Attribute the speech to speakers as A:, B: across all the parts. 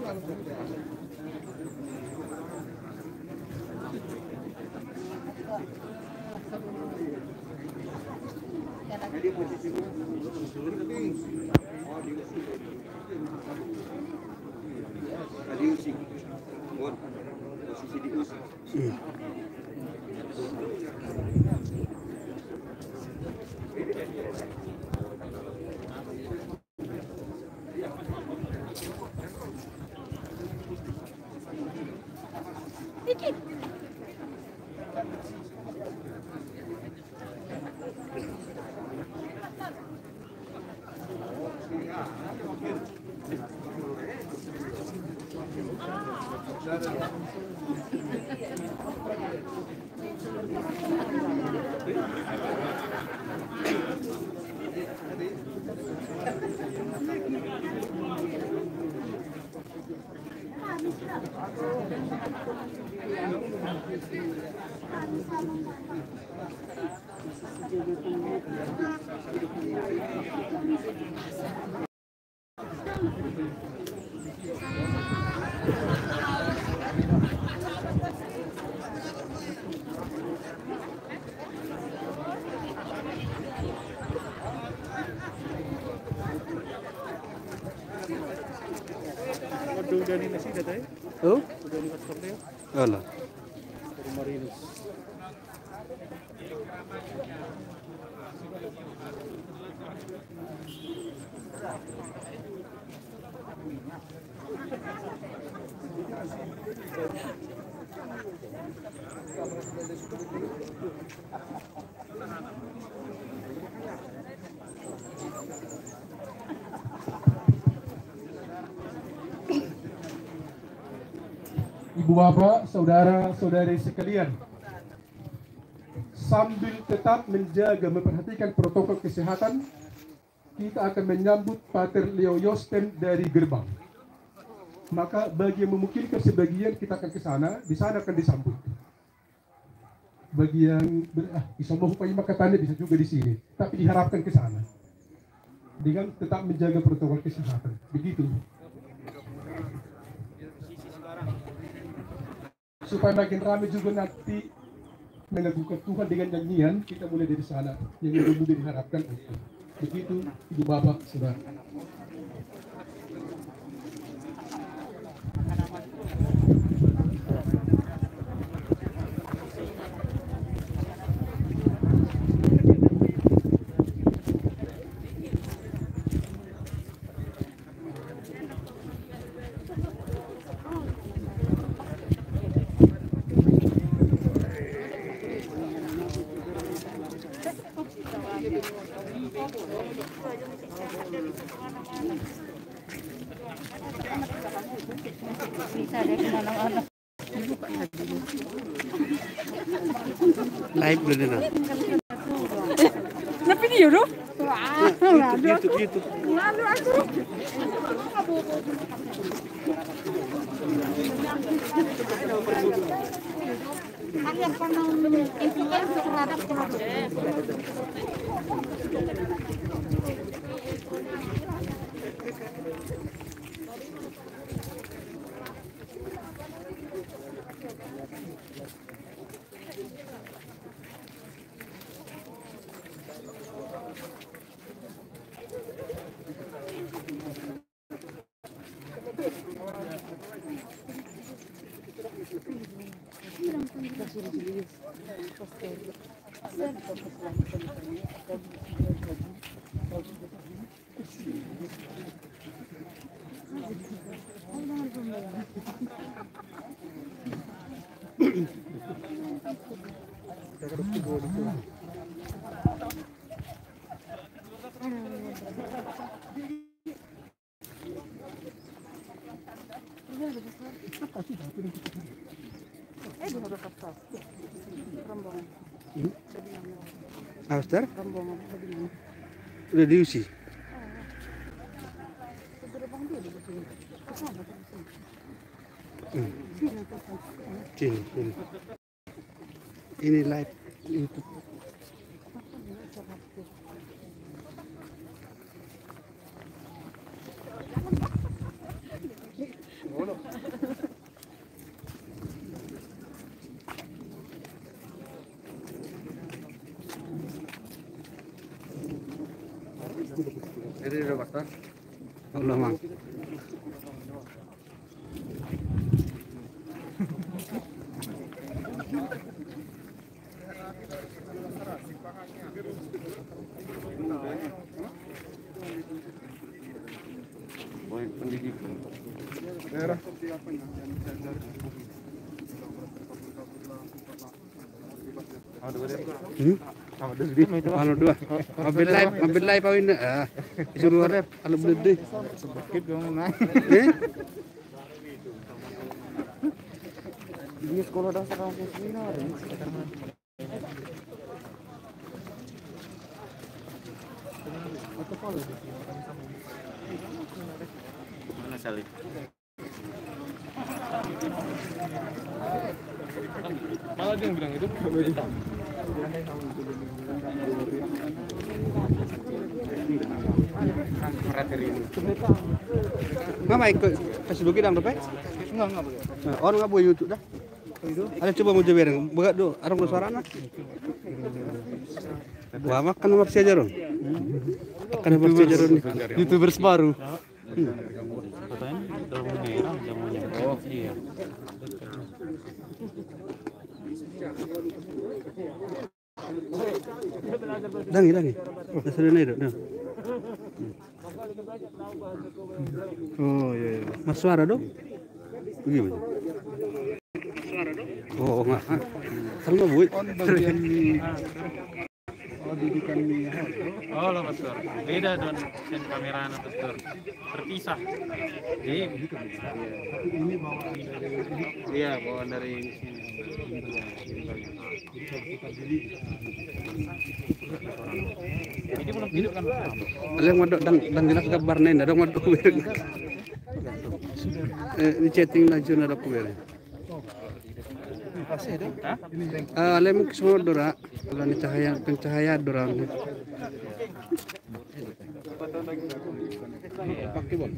A: Jadi posisi diusik, posisi diusik.
B: Udah nih nasi katanya?
A: Oh?
B: Udah nih WhatsApp ya?
A: Alah.
B: Dari Marinus.
C: Ibu bapak, saudara-saudari sekalian, sambil tetap menjaga memperhatikan protokol kesehatan, kita akan menyambut Pater Leo Yosten dari gerbang. Maka bagi yang memungkinkan sebagian kita akan ke sana, di sana akan disambut. Bagi yang bisa mau upaya makatannya bisa juga di sini, tapi diharapkan ke sana dengan tetap menjaga protokol kesehatan. Begitu. Supaya makin ramai juga nanti mengagungkan Tuhan dengan nyanyian, kita mulai dari sana yang lebih mudah diharapkan. Begitu ibu bapak saudara.
A: Live dulu na.
D: Na video do?
A: YouTube.
D: Ngalo aku. Kaya pa nang influencer terhadap
A: Auster? Udah diusi? Sini. Ini live YouTube. Ini udah pastor. Allah mang. Pendidikan. Kalau dua, ambil live awin na. Suruh rep, kalau beli deh.
B: Sedikit dong nang. Di sekolah dasar kampus ini ada. Mana salib? Malah dia yang bilang itu.
A: Mama ikut kasih dulu kita berapa?
B: Enggak boleh.
A: Orang nggak boleh YouTube dah. Ada coba mau jabar, buka dulu, orang suara nak. Wah, makan nomor saja dong. Makan nomor saja dong. YouTubers baru.
B: Oh iya.
A: Dangi. Sudah nih dong.
B: Oh iya.
A: Mas suara dong. Gimana? Oh enggak. Kalau bu.
C: Bagian didikan
B: Oh lah pastor. Beda dengan sen kamera anak pastor. Terpisah. Jadi begitu.
C: ini bawaan
B: Iya, bawaan dari sini. Ini belum hidup kan?
A: Alang madok dan jelas kabar nenda dong madok kuwer. Di chatting aja nada kuwer. Alang semua dora, kalau ni pencahaya dora. Pakai bon.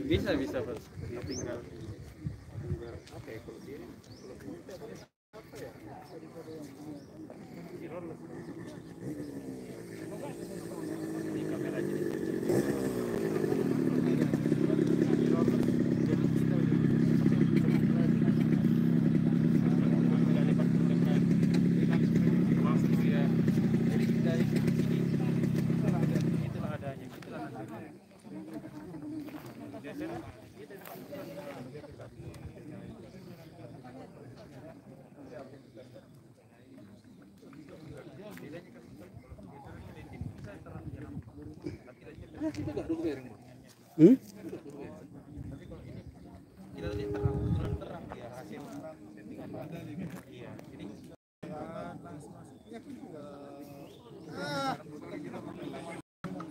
B: Bisa pas. Tinggal.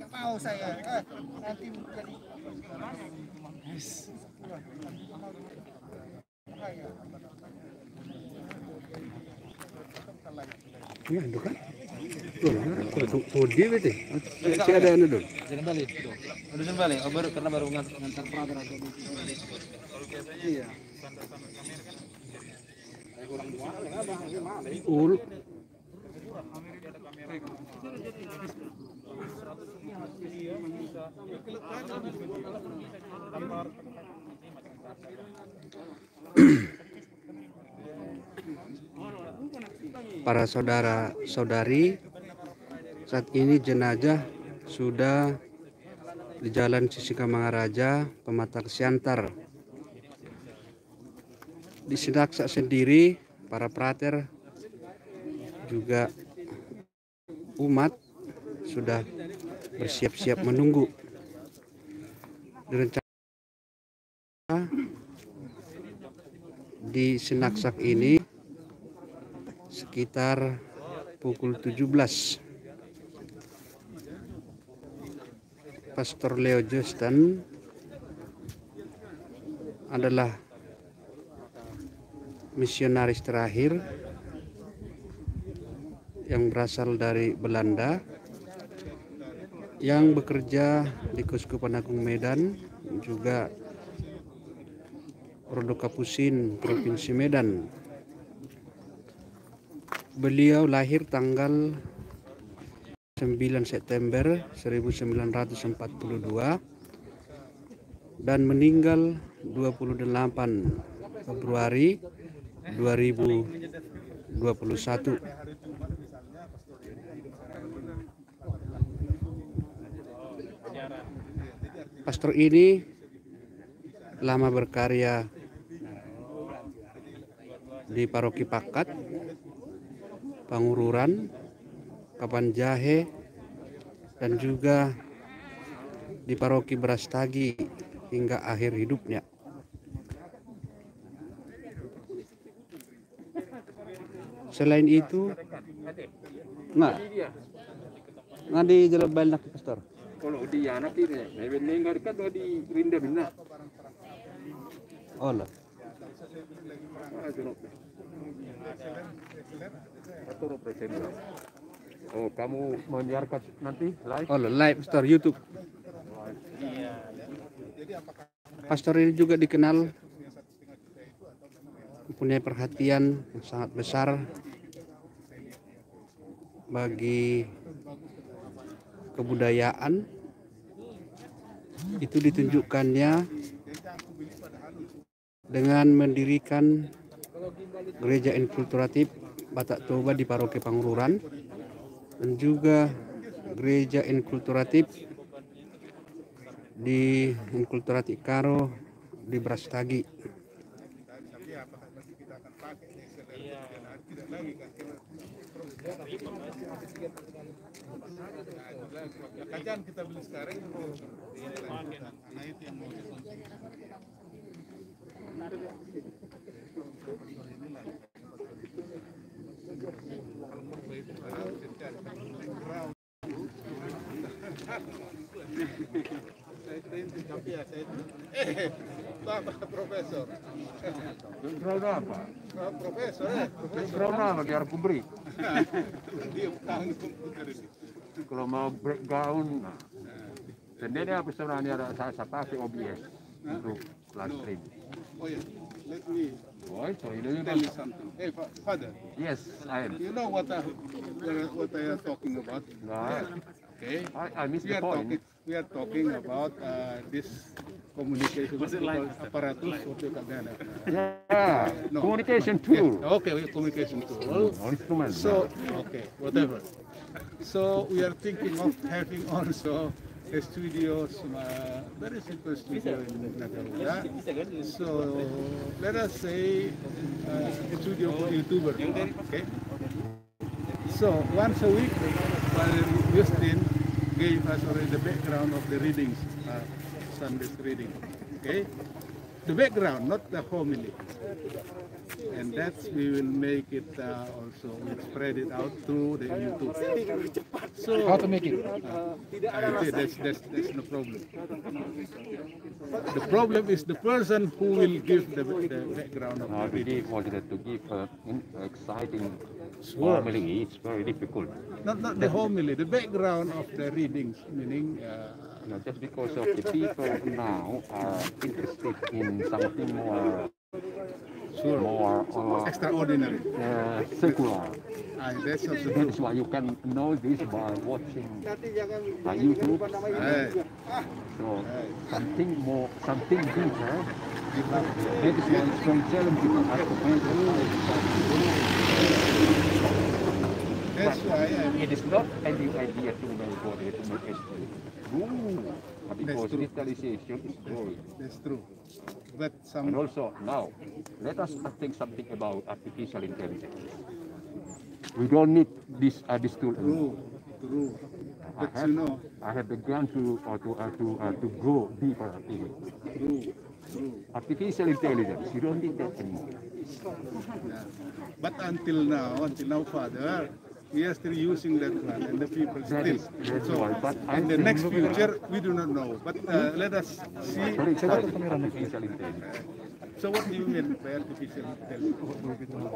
E: Mau saya nanti jadi
A: Ya, itu kan. Tuh dia betul. Saya ada anu dulu.
B: Jangan balik. Udah balik. Oh, baru karena baru ngantar peraga. Iya.
A: Ul. Para saudara-saudari, saat ini jenazah sudah di Jalan Sisingamangaraja, Pematang Siantar. Di Sinaksak sendiri, para prater juga umat sudah bersiap-siap menunggu. Direncanakan di Sinaksak ini sekitar pukul 17. Pastor Leo Justin adalah misionaris terakhir yang berasal dari Belanda yang bekerja di Keuskupan Agung Medan, juga Produk Kapusin Provinsi Medan. Beliau lahir tanggal 9 September 1942 dan meninggal 28 Februari 2021. Pastor ini lama berkarya di Paroki Pakat, Pangururan, Kapanjahe, dan juga di Paroki Brastagi hingga akhir hidupnya. Selain itu, nggak di jalan banyak pastor.
F: Kalau di anak ini, meninggal kan di Rinda Bina.
A: Oh lah.
F: Oh, kamu menyiarkan nanti live?
A: Oh lah, live pastor YouTube. Pastor ini juga dikenal mempunyai perhatian yang sangat besar bagi kebudayaan. Itu ditunjukkannya dengan mendirikan gereja inkulturatif Batak Toba di Paroki Pangururan dan juga gereja inkulturatif di Inkulturatif Karo di Brastagi.
G: Kacang kita beli sekarang itu nah itu yang mau Profesor.
F: Background apa?
G: Profesor,
F: Background apa biar aku beri? Kalau mau background, sendiri apa sebenarnya saya pakai OBS untuk live stream.
G: Oh yeah, let me
F: Boy, so you
G: tell you something. Hey, Father.
F: Yes, I am.
G: You know what I am talking about?
F: No,
G: Okay.
F: I missed the point.
G: We are talking about this communication apparatus.
F: Yeah,
G: No.
F: communication tool.
G: Okay, communication tool.
F: Instrument.
G: So, okay, whatever. So we are thinking of having also a studio, very simple studio in Nagaruda. So let us say a studio for YouTuber. Okay. So once a week, Father Justin gave us already the background of the readings, Sunday's reading. Okay. The background, not the homily. And that's we will make it also we'll spread it out through the YouTube. So how to make it? That's no problem. The problem is the person who will give the background of
F: I
G: the reading.
F: really wanted to give exciting
G: Sure.
F: homily. It's very difficult.
G: Not the homily, the background of the readings, meaning
F: Just because of the people now are interested in something more,
G: extraordinary.
F: secular.
G: That's also true.
F: That's why you can know this by watching YouTube.
G: Right.
F: So something more, something deeper. That is why it's very challenging to have to find
G: That's why
F: it is not any idea to make body to make it true. Because
G: true.
F: digitalization is growing.
G: that's true. But
F: And
G: some
F: also now, let us think something about artificial intelligence. We don't need this tool.
G: true. But you know,
F: I have begun to go deeper in it.
G: true.
F: Artificial intelligence, you don't need that anymore.
G: Yeah. But until now, Father, we are still using that one, and the people still.
F: That's
G: So,
F: why. But
G: in the next future, we do not know. But let us see.
F: very exciting artificial intelligence.
G: So, what do you mean by artificial intelligence?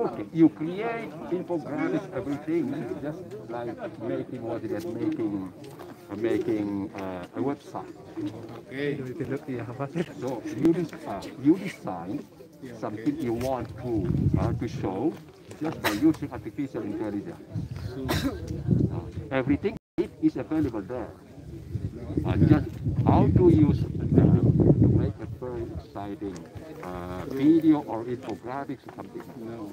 F: Okay, you create infographics, everything, just like making a website.
G: Okay.
F: So you design something you want to show just by using artificial intelligence. Everything is available there. Just how to use them to make a very exciting video or infographics or something.
G: No.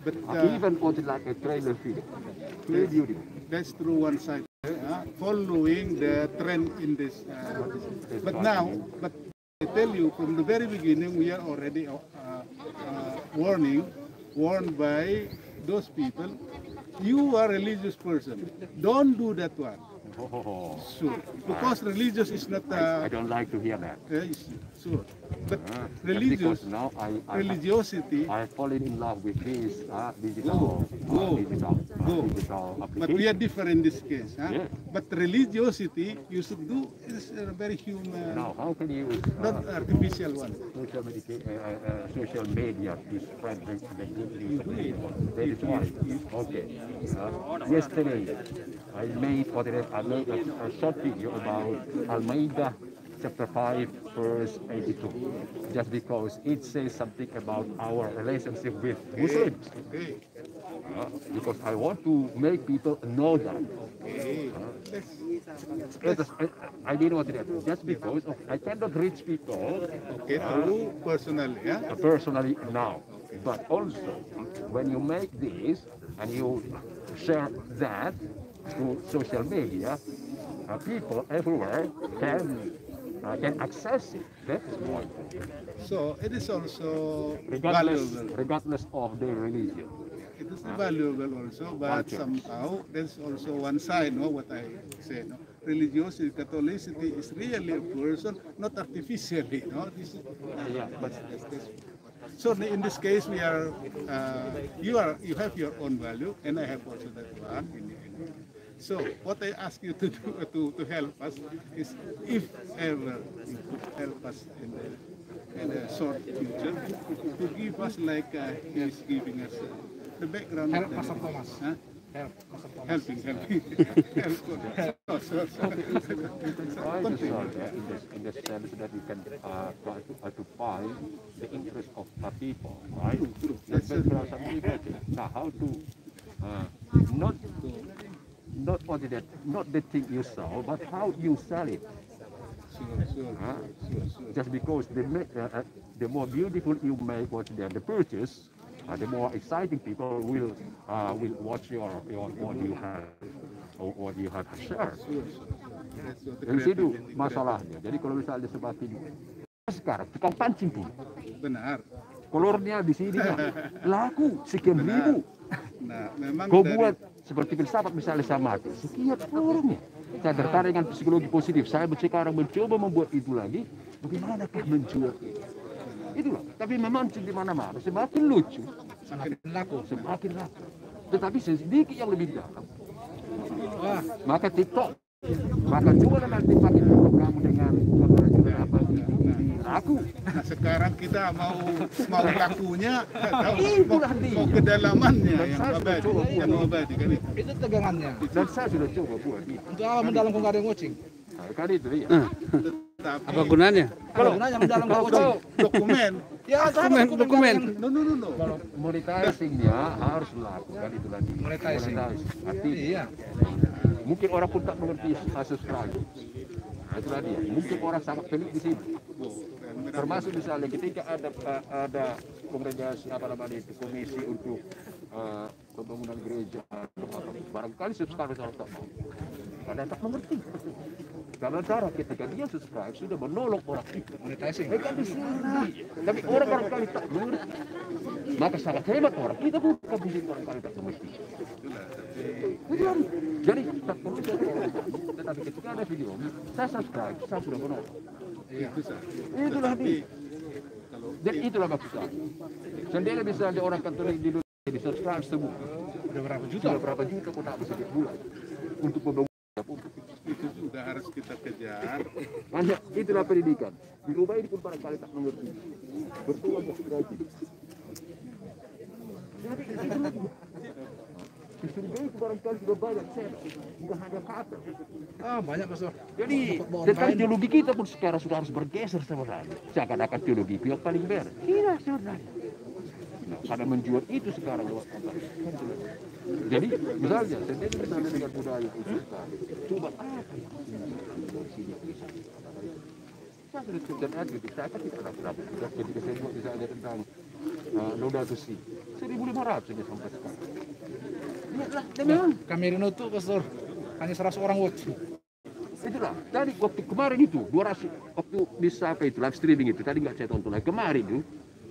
G: But
F: Even also like a trailer video. Very beautiful.
G: that's through one side, following the trend in this. But I tell you, from the very beginning, we are already warned by those people. You are a religious person. Don't do that one.
F: Oh,
G: Sure. Because religious is not.
F: I don't like to hear that.
G: Sure. But
F: Because
G: religious,
F: now
G: religiosity.
F: I fallen in love with this
G: Go.
F: digital
G: But we are
F: application.
G: different in this case.
F: Yeah.
G: But religiosity, you should do is a very human,
F: Now, how can you use
G: not artificial one.
F: social media to spread the good news of people? That is why. Okay. Yesterday, I made a short video about Al-Ma'idah chapter 5, verse 82. Just because it says something about our relationship with Muslims.
G: Okay.
F: Because I want to make people know that. I didn't want to do that. Just because I cannot reach people
G: Okay, through personally,
F: personally now. But also, when you make this and you share that to social media, people everywhere can access it. That's more important.
G: So it is also valuable.
F: Regardless of their religion.
G: It is valuable also, but somehow there's also one side, no, what I say, no? Religiosity, Catholicity is really a person, not artificially, no? This is,
F: Yeah, but
G: so in this case, we are, you have your own value, and I have also that one. So what I ask you to do to help us is, if ever you could help us in the short future, to give us like he is giving us the background. Help Pastor Thomas. Huh? Helping.
F: try to solve that in the sense that you can try to find the interest of people, right? That's background some people. Now, how to not only that, not the thing you sell, but how you sell it.
G: Sure.
F: Just because the more beautiful you make what the purchase, the more exciting people will watch what you have or what you have shared. Dari situ masalahnya. Jadi kalau misalnya seperti sekarang tukang pancing pun,
G: Benar.
F: kolornya di sini laku sekian ribu.
G: Nah, memang
F: Kau
G: dari,
F: buat seperti filsafat misalnya sama mati, sekian kolornya. Saya tertarik dengan psikologi positif. Saya sekarang mencoba membuat itu lagi. Bagaimanakah menjual itu? Itulah. Tapi memancing di mana-mana semakin lucu, semakin laku. Tetapi sedikit yang lebih dalam. Maka TikTok, maka jualan nanti pakai kamu dengan apa ini laku.
G: nah sekarang kita mau lakunya,
F: Itulah dia.
G: mau kedalamannya
F: Dan
G: yang
F: saya sudah
G: abadi,
F: coba
G: yang
F: buat.
G: abadi kan itu.
H: Itu tegangannya.
F: Dan saya sudah coba buat itu.
H: Untuk apa mendalam kok nggak ada yang watching?
F: Nah, kan itu dia.
G: Tapi
A: Apa gunanya?
H: Kalau gunanya mendalam nggak watching.
G: dokumen,
H: Ya,
A: Dokumen.
G: no.
F: Monetizingnya harus lakukan itu tadi.
H: Monetizing.
F: Artinya
H: Iya.
F: mungkin orang pun tak mengerti subscribe. Nah, itu tadi. Mungkin orang sangat pelik di sini. Termasuk misalnya ketika ada kongregasi apa namanya itu komisi untuk pembangunan gereja atau apa, barangkali subscribe orang tak mau. Karena tak mengerti. Karena cara ketika dia subscribe sudah menolong orang itu.
H: Monetizing.
F: Mereka di sini. Tapi orang barangkali tak mengerti. Maka sangat hebat orang. Kita bukan di sini barangkali tak mengerti. Jadi tak perlu saya orang. Tetapi ketika ada video, saya subscribe, saya sudah menolong. Itulah dia. Jadi itulah maksud saya. Sendiri bisa ada orang Katolik di Indonesia di subscribe semua.
H: Udah berapa juta?
F: Sudah berapa juta kok tak bisa bulan untuk pembangunan.
G: Itu juga harus kita kejar.
F: Hanya itulah pendidikan. Dirubah ini pun barangkali tak mengerti. Betul atau tidak? Jadi itulah dia. Dicurigai itu barangkali sudah banyak saya, bukan hanya kata.
H: Banyak Pastor.
F: Jadi tentang teologi kita pun sekarang sudah harus bergeser sebenarnya. Seakan-akan teologi itu yang paling benar. Tidak sebenarnya. Nah, karena menjual itu sekarang lewat apa? Jadi misalnya sendiri misalnya dengan budaya kita, coba apa yang dari sini bisa. Saya sudah cerita gitu, saya kan tidak dapat ketika saya buat misalnya tentang Laudato Si 1.500 saja sampai sekarang. Lihatlah, memang
H: Kamerino itu Pastor hanya 100 orang watch.
F: itulah tadi waktu kemarin itu 200 waktu bisa apa itu live streaming itu tadi nggak saya tonton lagi kemarin itu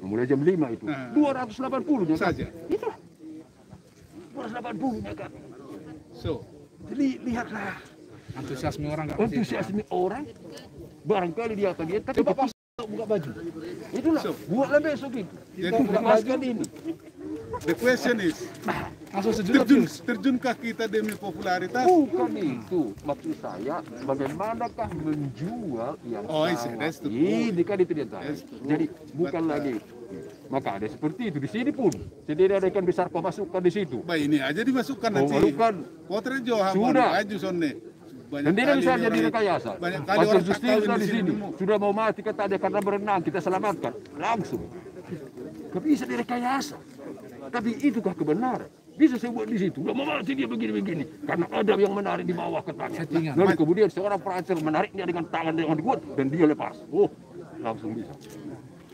F: mulai jam 5 itu 280
G: saja.
F: Itu 280 kan.
G: So,
F: Jadi lihatlah
H: Antusiasme orang nggak
F: antusiasme orang barangkali dia akan lihat tapi
H: Coba pas buka baju.
F: itulah buatlah besok itu
G: Jadi,
F: lepaskan ini
G: the question is,
H: Langsung sejuta views.
G: terjunkah kita demi popularitas?
F: bukan itu maksud saya bagaimanakah menjual yang
G: Oh, I
F: salah.
G: see. That's the
F: Ini kan itu dia tahu. Jadi bukan lagi maka ada seperti itu di sini pun tidak ada ikan besar kau masukkan di situ.
G: Baik, ini aja dimasukkan
F: Oh,
G: nanti.
F: masukkan.
G: Potret Johan
F: Sudah.
G: Aju sonne.
F: Dan tidak bisa jadi rekayasa.
G: Banyak kali
F: Pastor
G: orang tak
F: Justin
G: tahu
F: sudah
G: di
F: di sini.
G: nemu.
F: Sudah mau mati kata dia karena berenang kita selamatkan langsung. Gak bisa direkayasa. Tapi itukah kebenaran? Bisa saya buat di situ. Udah mau mati dia begini-begini. Karena ada yang menarik di bawah katanya.
H: Settingan.
F: Lalu kemudian seorang perancang menarik dia dengan tangan yang kuat dan dia lepas. Oh, langsung bisa.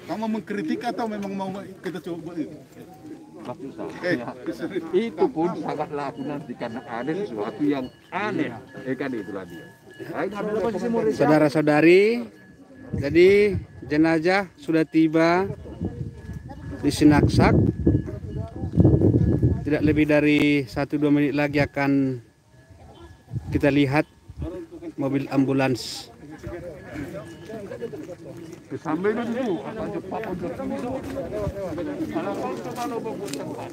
G: Kamu mengkritik atau memang mau kita coba buat itu?
F: Maksud saya, itu pun sangat laku nanti karena ada sesuatu yang aneh. Kan itulah dia.
A: Saudara-saudari, jadi jenazah sudah tiba di Sinaksak. Tidak lebih dari 1-2 menit lagi akan kita lihat mobil ambulans.
F: Sampai dulu, akan cepat untuk itu. Kalau kau membuat tempat.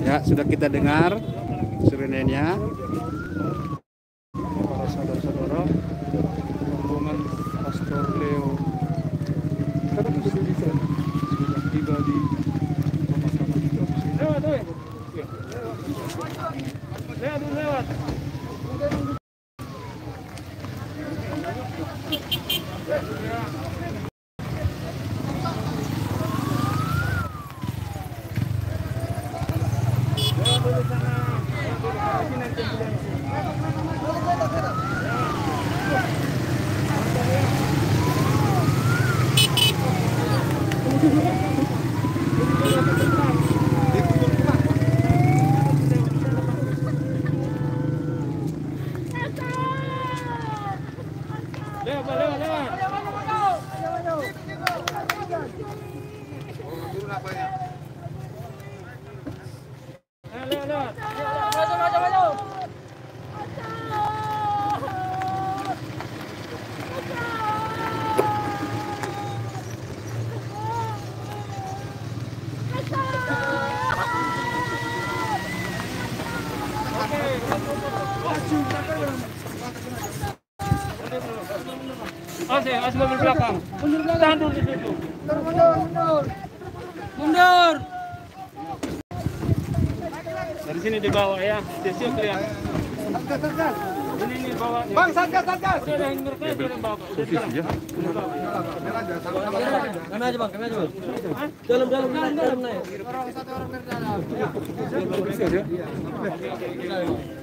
A: Ya, sudah kita dengar sirenenya.
C: Para saudara-saudara, rombongan Pastor Leo sudah tiba di pemakaman
B: Lewat. Asli mobil belakang. Tahan dulu di situ. Mundur. Dari sini dibawa ya. Sisi kelihatan. Ini bawa. Bang, satgas. Udah ada yang mereka yang bawa. Udah sekarang. Kami aja bang. Dalam naik. Satu orang dari dalam.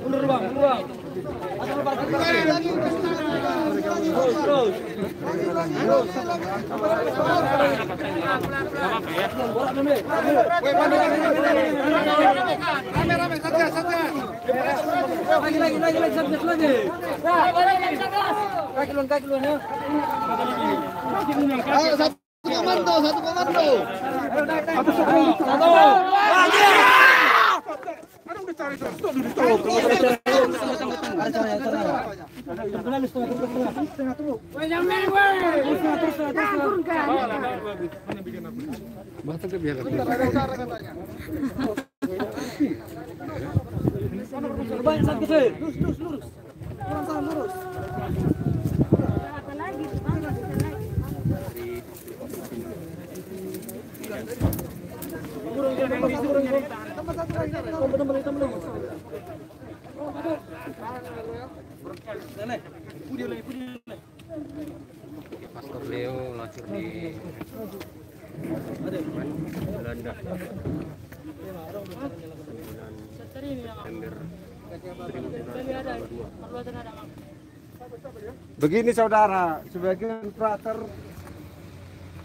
B: Mundur bang. Atau lu parkir lagi. Terus. Rame, satgas. Lagi, satgas lagi. Kaki luan ya.
E: Ayo, satu komando.
B: Pastor Leo lahir di Belanda.
E: Begini saudara, sebagian frater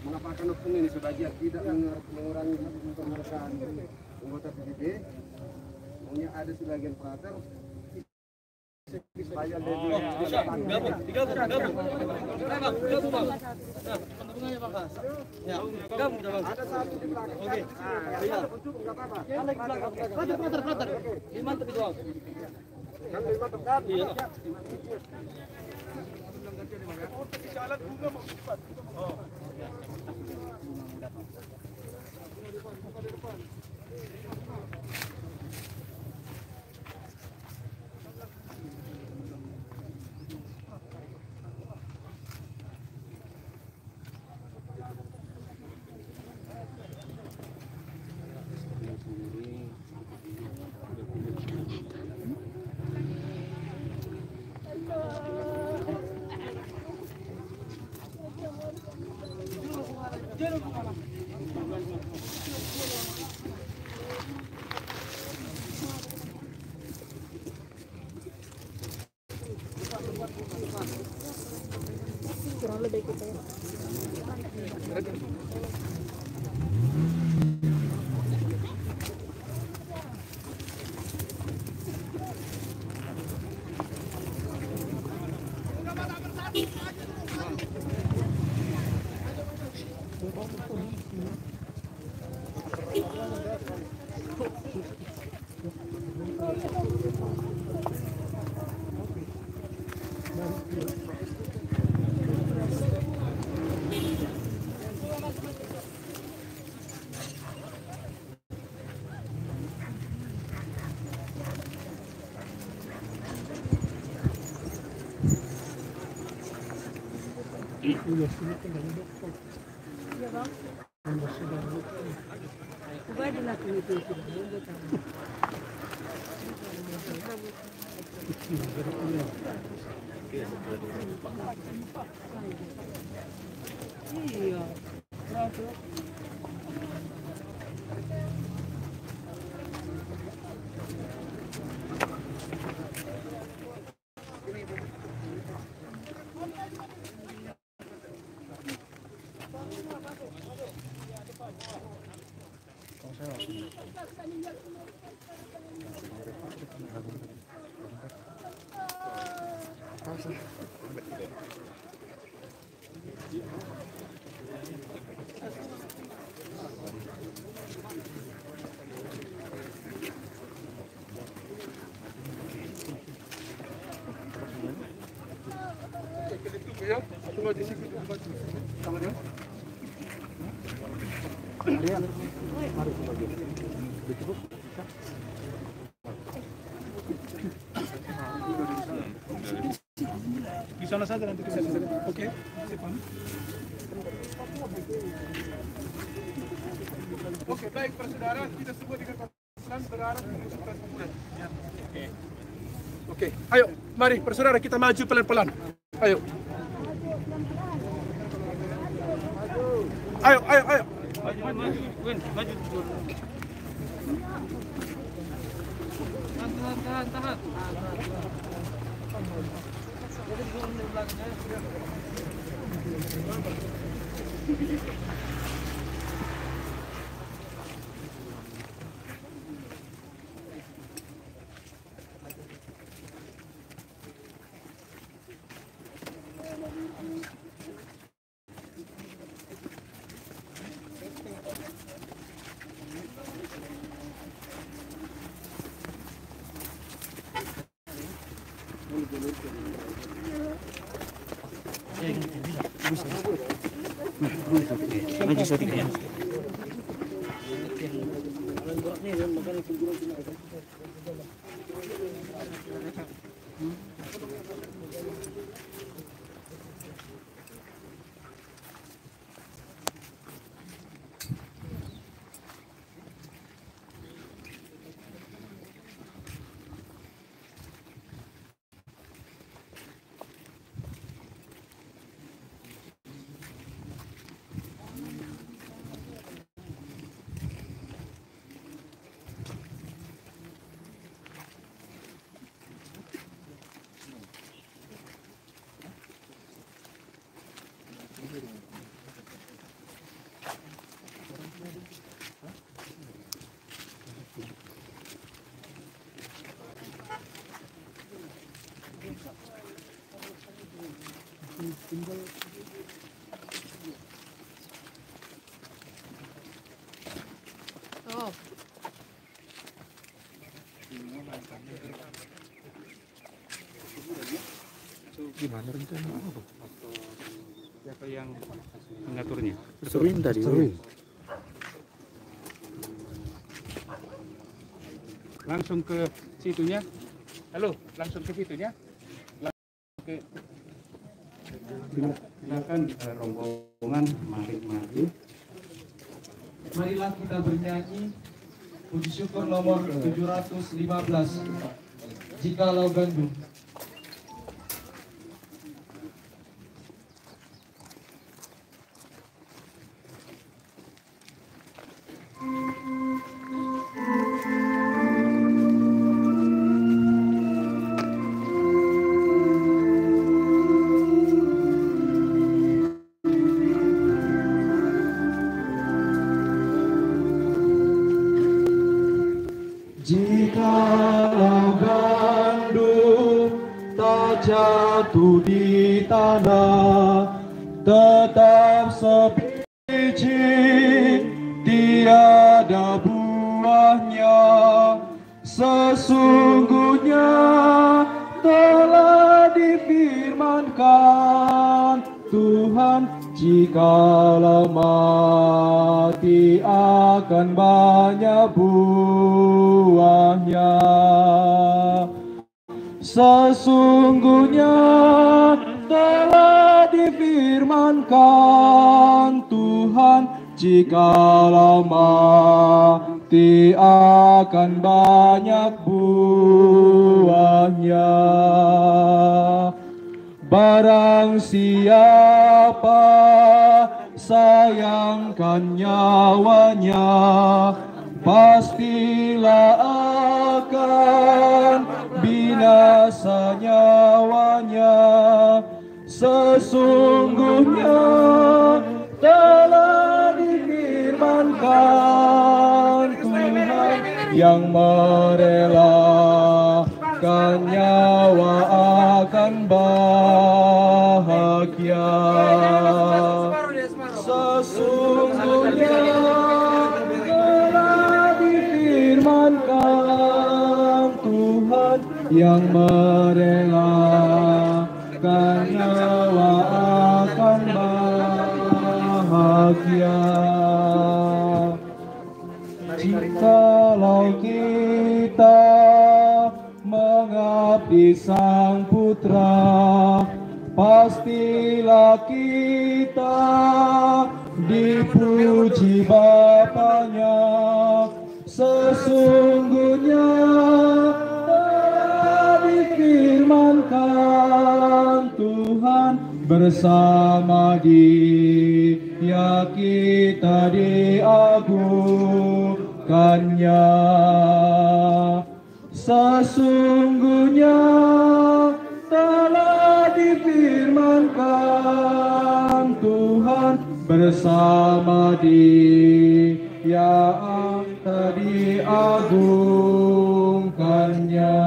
E: mengapalkan hukum ini sebagian tidak mengurangi pemeriksaan anggota PBB. Maunya ada sebagian frater supaya lebih ada satu di belakang. Oke. Iya. Enggak apa-apa. Frater. Mantap itu. Kan mantap kan? Iya. Jalan bunga mau cepat. Oh.
D: Kurang lebih kita ya.
H: Di sana saja nanti kita bisa. Oke. Oke, baik saudara, kita semua dengan Islam berharap menuju kesimpulan. Oke, ayo, mari saudara kita maju pelan-pelan. Ayo. Ayo.
B: Maju. Tahan. Maju sedikit ya.
D: Oh.
A: Gimana rencana?
B: Siapa yang mengaturnya?
A: Seruin tadi.
B: Langsung ke situnya. Halo, langsung ke situnya. Langsung ke silakan rombongan mari.
E: Marilah kita bernyanyi puji syukur nomor 715. Jikalau Bandung. Jikalau gandum tak jatuh di tanah, tetap sebiji tiada buahnya, sesungguhnya telah difirmankan Tuhan, jikalau mati akan banyak buahnya. Sesungguhnya telah difirmankan Tuhan, jikalau mati akan banyak buahnya. Barang siapa sayangkan nyawanya, pastilah akan binasa nyawanya. Sesungguhnya telah difirmankan Tuhan, yang merelakan nyawa akan bahagia. Sesungguhnya telah difirmankan Tuhan, yang merelakan nyawa akan bahagia. Jikalau kita mengabdi Sang Putra, pastilah kita dipuji Bapanya. Sesungguhnya telah difirmankan Tuhan, bersama Dia kita diagungkannya. Sesungguhnya telah difirmankan Tuhan, bersama Dia tadi agungkannya.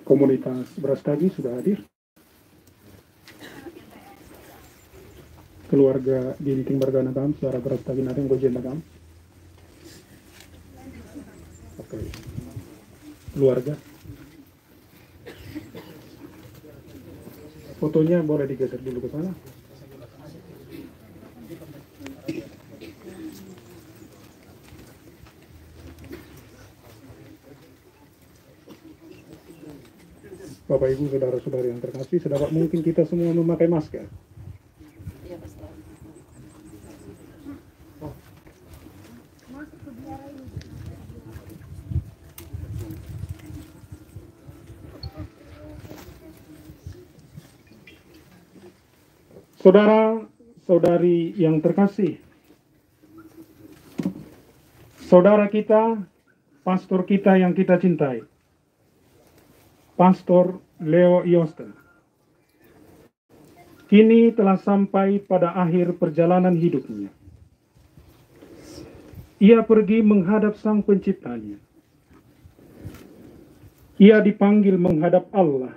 H: Komunitas Brastagi sudah hadir. Keluarga Ginting Barganagam, suara Brastagi Nadeng Gojen Nagam. Oke. Keluarga. Fotonya boleh digeser dulu ke sana. Bapak Ibu, saudara-saudari yang terkasih, sedapat mungkin kita semua memakai masker.
D: Iya, Pastor.
H: Saudara-saudari yang terkasih, saudara kita, pastor kita yang kita cintai, Pastor Leo Yosten, kini telah sampai pada akhir perjalanan hidupnya. Ia pergi menghadap Sang Penciptanya.
I: Ia dipanggil menghadap Allah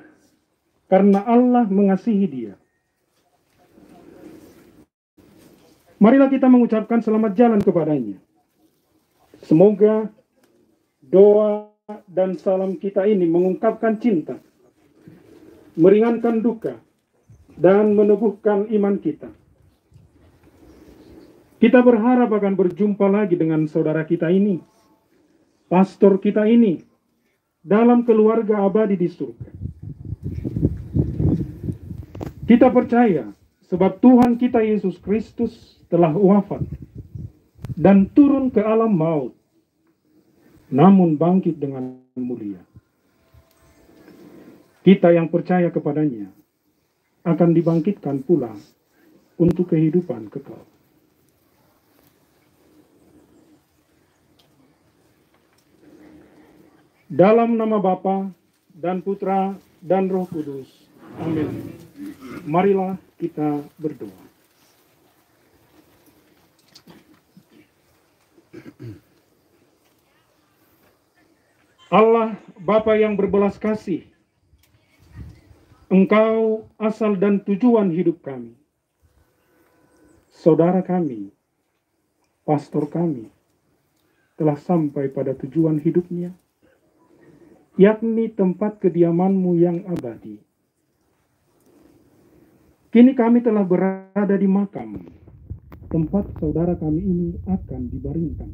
I: karena Allah mengasihi dia. Marilah kita mengucapkan selamat jalan kepadanya. Semoga doa dan salam kita ini mengungkapkan cinta, meringankan duka, dan meneguhkan iman kita. Kita berharap akan berjumpa lagi dengan saudara kita ini, pastor kita ini, dalam keluarga abadi di surga. Kita percaya sebab Tuhan kita Yesus Kristus telah wafat dan turun ke alam maut, namun bangkit dengan mulia. Kita yang percaya kepadanya akan dibangkitkan pula untuk kehidupan kekal. Dalam nama Bapa dan Putra dan Roh Kudus. Amin. Marilah kita berdoa. Allah Bapa yang berbelas kasih, Engkau asal dan tujuan hidup kami. Saudara kami, pastor kami, telah sampai pada tujuan hidupnya, yakni tempat kediaman-Mu yang abadi. Kini kami telah berada di makam, tempat saudara kami ini akan dibaringkan.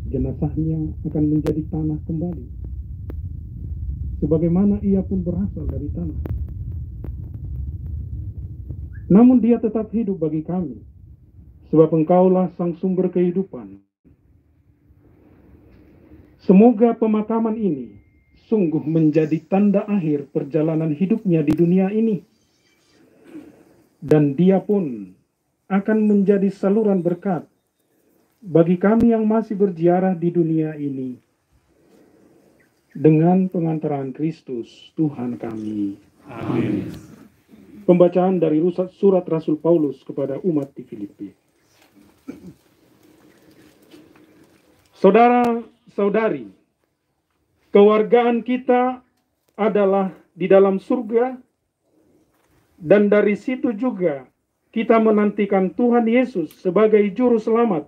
I: Jenazahnya akan menjadi tanah kembali, sebagaimana ia pun berasal dari tanah. Namun dia tetap hidup bagi kami, sebab Engkaulah sang sumber kehidupan. Semoga pemakaman ini sungguh menjadi tanda akhir perjalanan hidupnya di dunia ini. Dan dia pun akan menjadi saluran berkat bagi kami yang masih berziarah di dunia ini. Dengan pengantaran Kristus Tuhan kami. Amin. Pembacaan dari surat Rasul Paulus kepada umat di Filipi. Saudara-saudari, kewargaan kita adalah di dalam surga, dan dari situ juga kita menantikan Tuhan Yesus sebagai juru selamat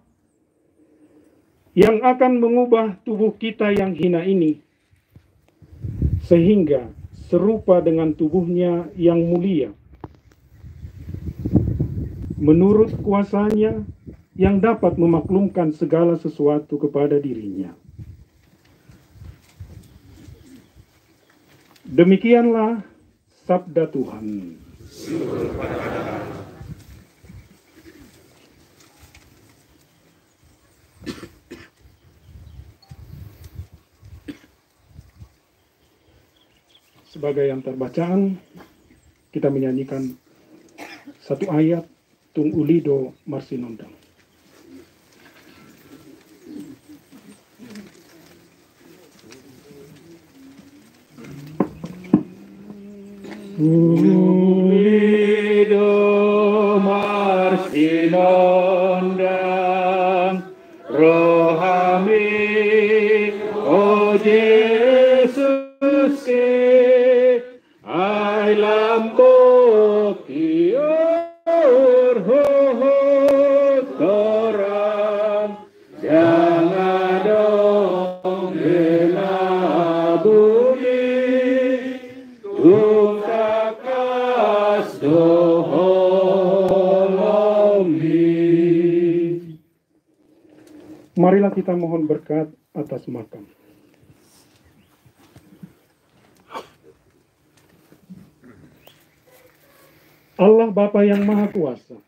I: yang akan mengubah tubuh kita yang hina ini, sehingga serupa dengan tubuhnya yang mulia, menurut kuasanya yang dapat memaklumkan segala sesuatu kepada dirinya. Demikianlah sabda Tuhan. Sebagai yang terbacaan, kita menyanyikan satu ayat Tung Ulido Marsinondang.
J: Ulido Marsinondang, rohami, oh Jesus ke, ay lambok ior hohot orang, jangan dong genabuni, tungkakas doholomi.
I: Marilah kita mohon berkat atas makam. Allah Bapa yang Maha Kuasa,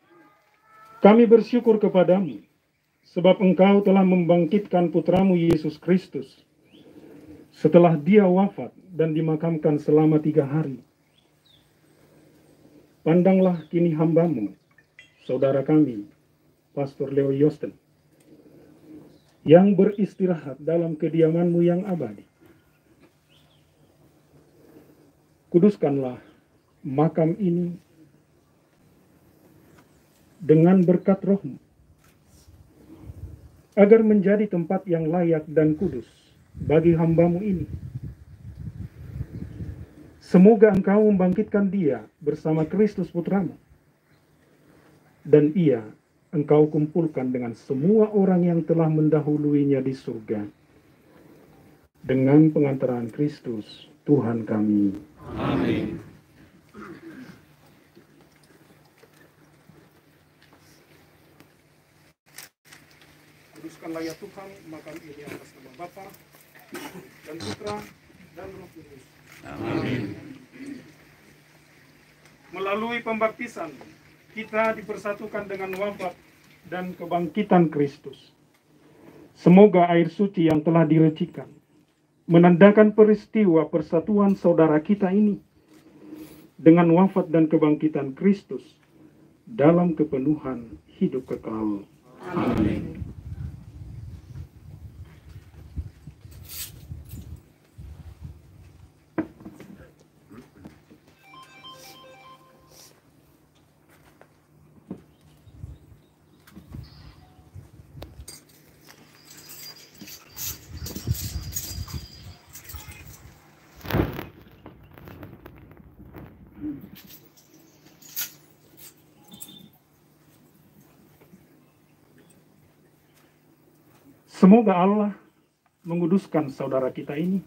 I: kami bersyukur kepadamu, sebab Engkau telah membangkitkan putramu Yesus Kristus, setelah dia wafat dan dimakamkan selama 3 hari. Pandanglah kini hambamu, saudara kami, Pastor Leo Yosten, yang beristirahat dalam kediaman-Mu yang abadi. Kuduskanlah makam ini dengan berkat Roh-Mu, agar menjadi tempat yang layak dan kudus bagi hambamu ini. Semoga engkau membangkitkan dia bersama Kristus putramu. Dan ia engkau kumpulkan dengan semua orang yang telah mendahuluinya di surga. Dengan pengantaran Kristus, Tuhan kami.
J: Amin.
I: Kuduskanlah ya Tuhan, makan ini atas nama Bapa dan Putra dan Roh Kudus.
J: Amin.
I: Melalui pembaptisan, kita dipersatukan dengan wafat dan kebangkitan Kristus. Semoga air suci yang telah direcikan menandakan peristiwa persatuan saudara kita ini dengan wafat dan kebangkitan Kristus dalam kepenuhan hidup kekal. Amin. Semoga Allah menguduskan saudara kita ini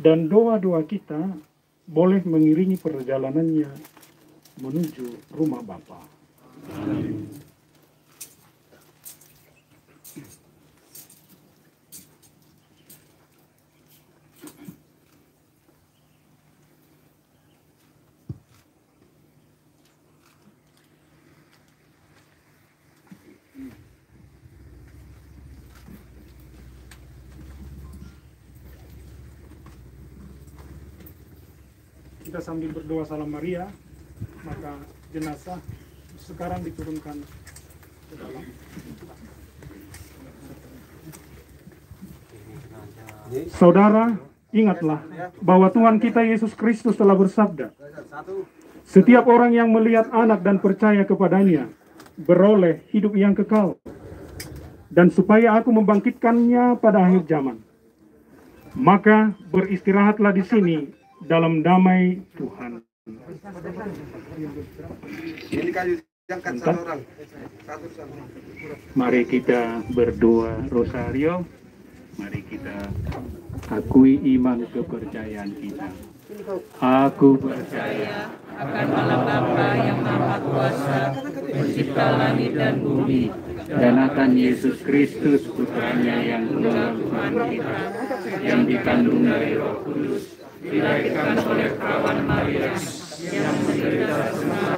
I: dan doa-doa kita boleh mengiringi perjalanannya menuju rumah Bapa.
J: Amin.
I: Kita sambil berdoa salam Maria, maka jenazah sekarang diturunkan ke dalam. Saudara, ingatlah bahwa Tuhan kita Yesus Kristus telah bersabda, setiap orang yang melihat anak dan percaya kepadanya beroleh hidup yang kekal, dan supaya aku membangkitkannya pada akhir zaman. Maka beristirahatlah di sini dalam damai Tuhan.
E: Ini kayu jangkat satu orang.
I: Mari kita berdoa rosario. Mari kita akui iman kepercayaan kita. Aku percaya
D: akan Allah Bapa yang Maha Kuasa, pencipta langit dan bumi,
I: dan akan Yesus Kristus putranya yang tunggal Tuhan kita, yang dikandung dari Roh Kudus, dilahirkan oleh perawan Maria, yang menderita bersama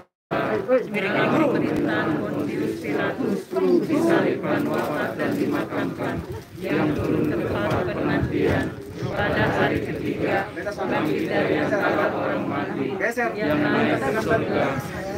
I: diberikan pemerintahan Pontius Pilatus, disalibkan, wafat dan dimakamkan, yang turun ke tempat kematian, pada hari ketiga bangkit dari antara orang mati, yang naik ke surga,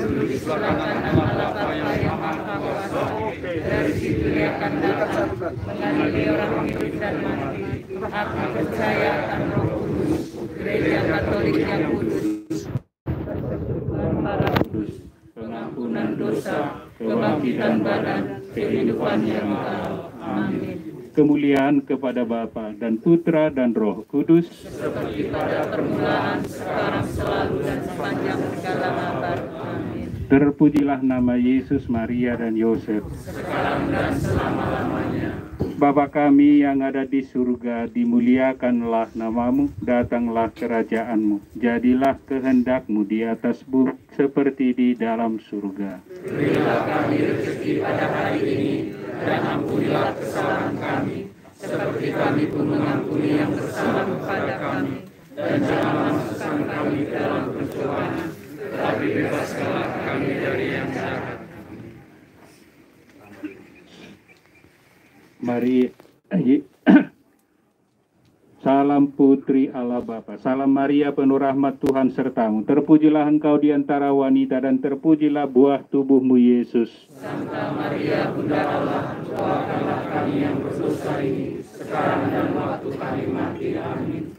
I: duduk di sebelah kanan Allah Bapa yang Maha Kuasa. Dari situ dia akan datang mengadili orang hidup dan mati. Aku percaya akan Roh Kudus, Gereja Katolik yang kudus, persekutuan para kudus, pengampunan dosa, kebangkitan badan, kehidupan yang kekal. Amin. Kemuliaan kepada Bapa dan Putra dan Roh Kudus, seperti pada permulaan, sekarang, selalu, dan sepanjang segala abad. Amin. Terpujilah nama Yesus, Maria, dan Yosef, sekarang dan selama-lamanya. Bapa kami yang ada di surga, dimuliakanlah namamu, datanglah kerajaanmu, jadilah kehendakmu di atas bumi seperti di dalam surga. Berilah kami rezeki pada hari ini, dan ampunilah kesalahan kami, seperti kami pun mengampuni yang bersalah kepada kami, dan jangan masukkan kami ke dalam pencobaan, tetapi bebaskanlah kami dari yang jahat. Mari, salam Putri Allah Bapa, salam Maria penuh rahmat Tuhan sertamu, terpujilah engkau di antara wanita dan terpujilah buah tubuhmu Yesus. Santa Maria Bunda Allah, doakanlah kami yang berdosa ini, sekarang dan waktu kami mati. Amin.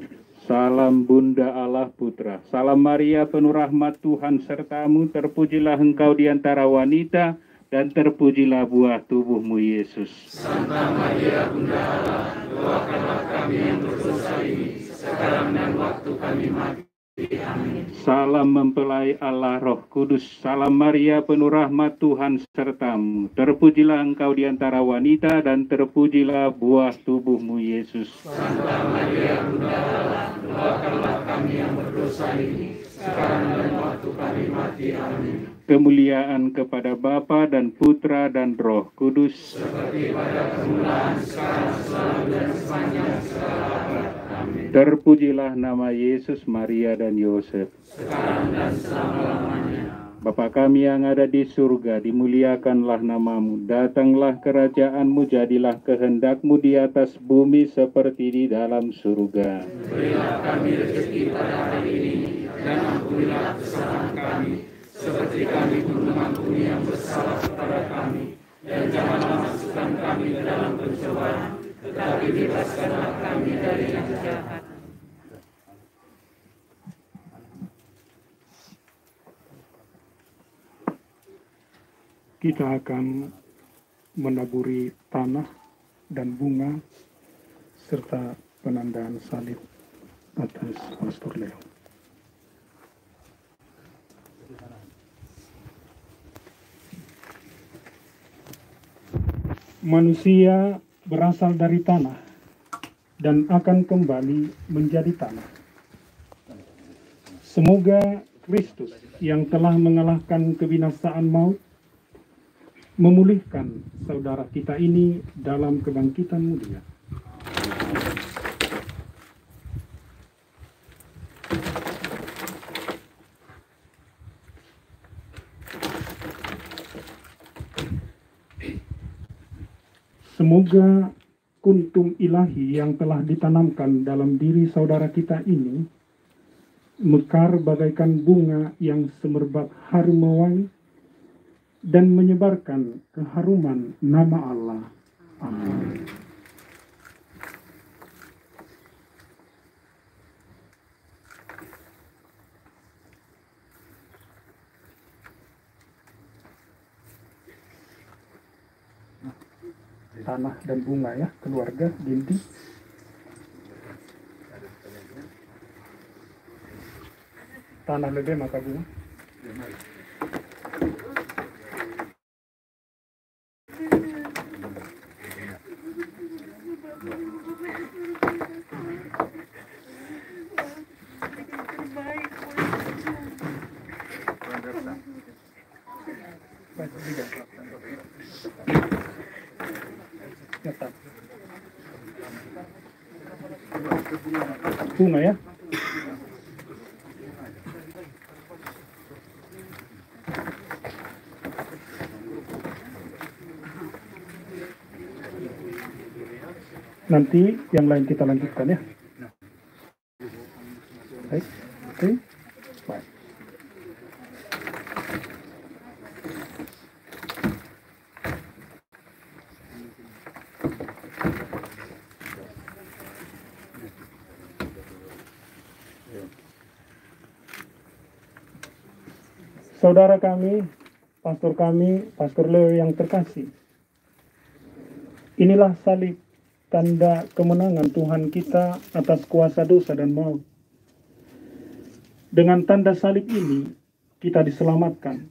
I: Salam Bunda Allah Putra, salam Maria penuh rahmat Tuhan sertamu, terpujilah engkau di antara wanita dan terpujilah buah tubuhmu Yesus.
J: Santa Maria Bunda Allah, doakanlah kami yang berdosa ini, sekarang dan waktu kami mati. Amin.
I: Salam mempelai Allah Roh Kudus, salam Maria penuh rahmat Tuhan sertamu. Terpujilah engkau di antara wanita dan terpujilah buah tubuhmu Yesus.
J: Santa Maria Bunda Allah, doakanlah kami yang berdosa ini, sekarang dan waktu kami mati. Amin.
I: Kemuliaan kepada Bapa dan Putra dan Roh Kudus.
J: Seperti pada permulaan, sekarang, selalu, dan sepanjang segala abad. Amin.
I: Terpujilah nama Yesus, Maria dan Yosef.
J: Sekarang dan selama-lamanya.
I: Bapa kami yang ada di surga, dimuliakanlah namamu. Datanglah kerajaanmu, jadilah kehendakmu di atas bumi seperti di dalam surga.
J: Berilah kami rezeki pada hari ini, dan ampunilah kesalahan kami, seperti kami pun mengampuni yang bersalah kepada kami. Dan janganlah masukkan kami ke dalam pencobaan, tetapi bebaskanlah kami dari yang jahat.
I: Kita akan menaburi tanah dan bunga serta penandaan salib atas Pastor Leo. Manusia berasal dari tanah dan akan kembali menjadi tanah. Semoga Kristus yang telah mengalahkan kebinasaan maut memulihkan saudara kita ini dalam kebangkitan mulia. Semoga kuntum ilahi yang telah ditanamkan dalam diri saudara kita ini mekar bagaikan bunga yang semerbak harum mewangi dan menyebarkan keharuman nama Allah. Amin. Tanah dan bunga ya, keluarga, Ginti. Tanah lebih maka bunga. Bunga ya. Nanti yang lain kita lanjutkan ya. Baik, oke. Baik. Saudara kami, Pastor Leo yang terkasih, inilah salib, tanda kemenangan Tuhan kita atas kuasa dosa dan maut. Dengan tanda salib ini, kita diselamatkan.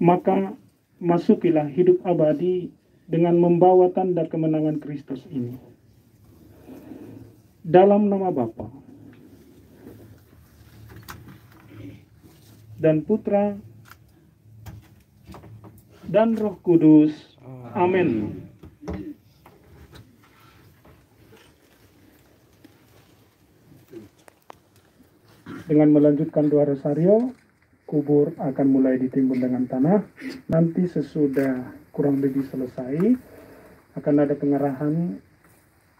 I: Maka masukilah hidup abadi dengan membawa tanda kemenangan Kristus ini. Dalam nama Bapa dan Putra dan Roh Kudus. Amin. Dengan melanjutkan doa rosario, kubur akan mulai ditimbun dengan tanah. Nanti sesudah kurang lebih selesai, akan ada pengerahan.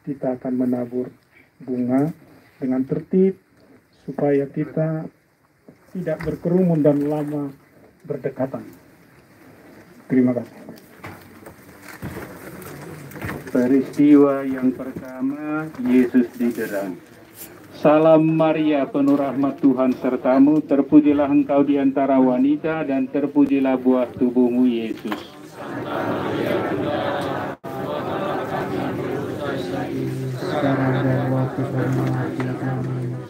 I: Kita akan menabur bunga dengan tertib, supaya kita tidak berkerumun dan lama berdekatan. Terima kasih. Peristiwa yang pertama, Yesus diderang. Salam Maria, penuh rahmat Tuhan sertamu, terpujilah engkau di antara wanita dan terpujilah buah tubuhmu Yesus.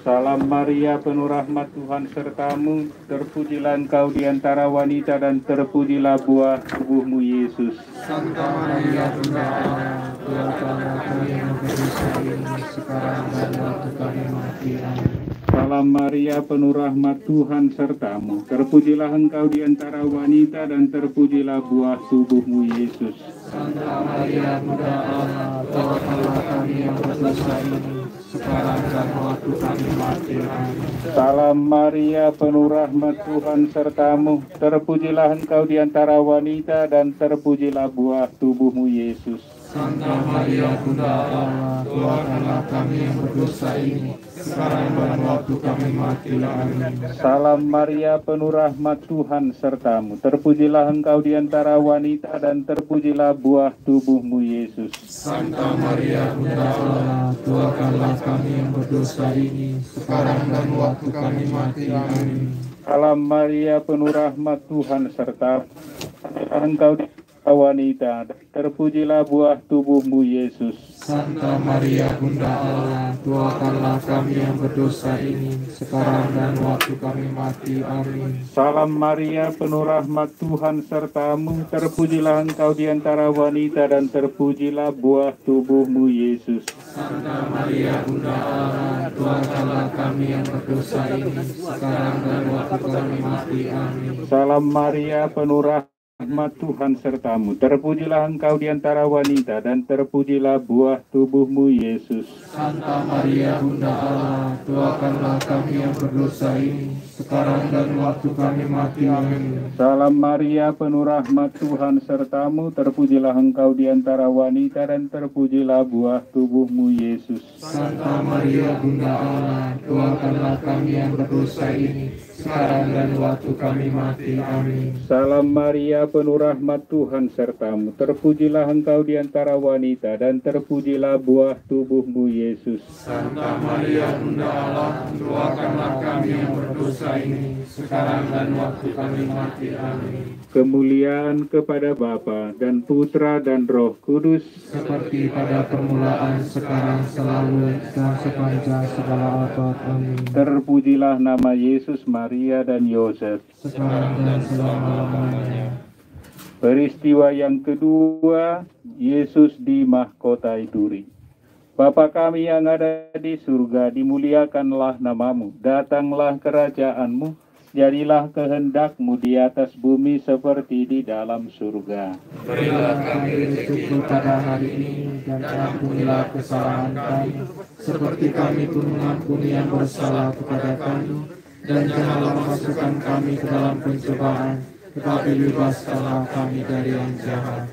I: Salam Maria, penuh rahmat Tuhan sertamu, terpujilah engkau di antara wanita dan terpujilah buah tubuhmu Yesus.
J: Santa Maria, Bunda Allah, doakanlah kami yang berdosa ini sekarang dan waktu kami mati. Amin.
I: Salam Maria, penuh rahmat Tuhan sertamu, terpujilah engkau di antara wanita dan terpujilah buah tubuhmu Yesus.
J: Santa Maria, Bunda Allah, doakanlah kami yang berdosa ini sekarang dan waktu kami mati. Amin.
I: Salam Maria, penuh rahmat Tuhan sertamu, terpujilah engkau di antara wanita dan terpujilah buah tubuhmu Yesus.
J: Santa Maria, Bunda Allah, doakanlah kami yang berdosa ini sekarang dan waktu kami mati. Amin.
I: Salam Maria, penuh rahmat Tuhan sertamu, terpujilah engkau di antara wanita dan terpujilah buah tubuhmu Yesus.
J: Santa Maria, Bunda Allah, doakanlah kami yang berdosa ini sekarang dan waktu kami mati. Amin.
I: Salam Maria, penuh rahmat Tuhan sertamu, terpujilah engkau di wanita, terpujilah buah tubuhmu Yesus.
J: Santa Maria, Bunda Allah, doakanlah kami yang berdosa ini sekarang dan waktu kami mati. Amin.
I: Salam Maria, penuh rahmat Tuhan sertamu, terpujilah engkau di antara wanita dan terpujilah buah tubuhmu Yesus.
J: Santa Maria, Bunda Allah, doakanlah kami yang berdosa ini sekarang dan waktu kami mati. Amin.
I: Salam Maria, penuh rahmat Tuhan sertamu, terpujilah engkau di antara wanita dan terpujilah buah tubuhmu Yesus.
J: Santa Maria, Bunda Allah, doakanlah kami yang berdosa ini sekarang dan waktu kami mati. Amin.
I: Salam Maria, penuh rahmat Tuhan sertamu, terpujilah engkau di antara wanita dan terpujilah buah tubuhmu Yesus.
J: Santa Maria, Bunda Allah, doakanlah kami yang berdosa ini sekarang dan waktu kami mati. Amin.
I: Salam Maria, penuh rahmat Tuhan sertamu, terpujilah engkau di antara wanita dan terpujilah buah tubuhmu Yesus.
J: Santa Maria, Bunda Allah, doakanlah kami yang berdosa ini sekarang dan waktu kami mati. Amin.
I: Kemuliaan kepada Bapa dan Putra dan Roh Kudus,
J: seperti pada permulaan, sekarang, selalu, dan sepanjang segala abad. Amin.
I: Terpujilah nama Yesus, Maria, dan Yosef,
J: sekarang dan selama-lamanya.
I: Peristiwa yang kedua, Yesus di mahkotai duri. Bapa kami yang ada di surga, dimuliakanlah namamu, datanglah kerajaanmu, jadilah kehendakmu di atas bumi seperti di dalam surga.
J: Berilah kami rezeki pada hari ini, dan ampunilah kesalahan kami, seperti kami pun mengampuni yang bersalah kepada kami, dan janganlah masukkan kami ke dalam pencobaan, tetapi bebaskanlah kami dari yang jahat.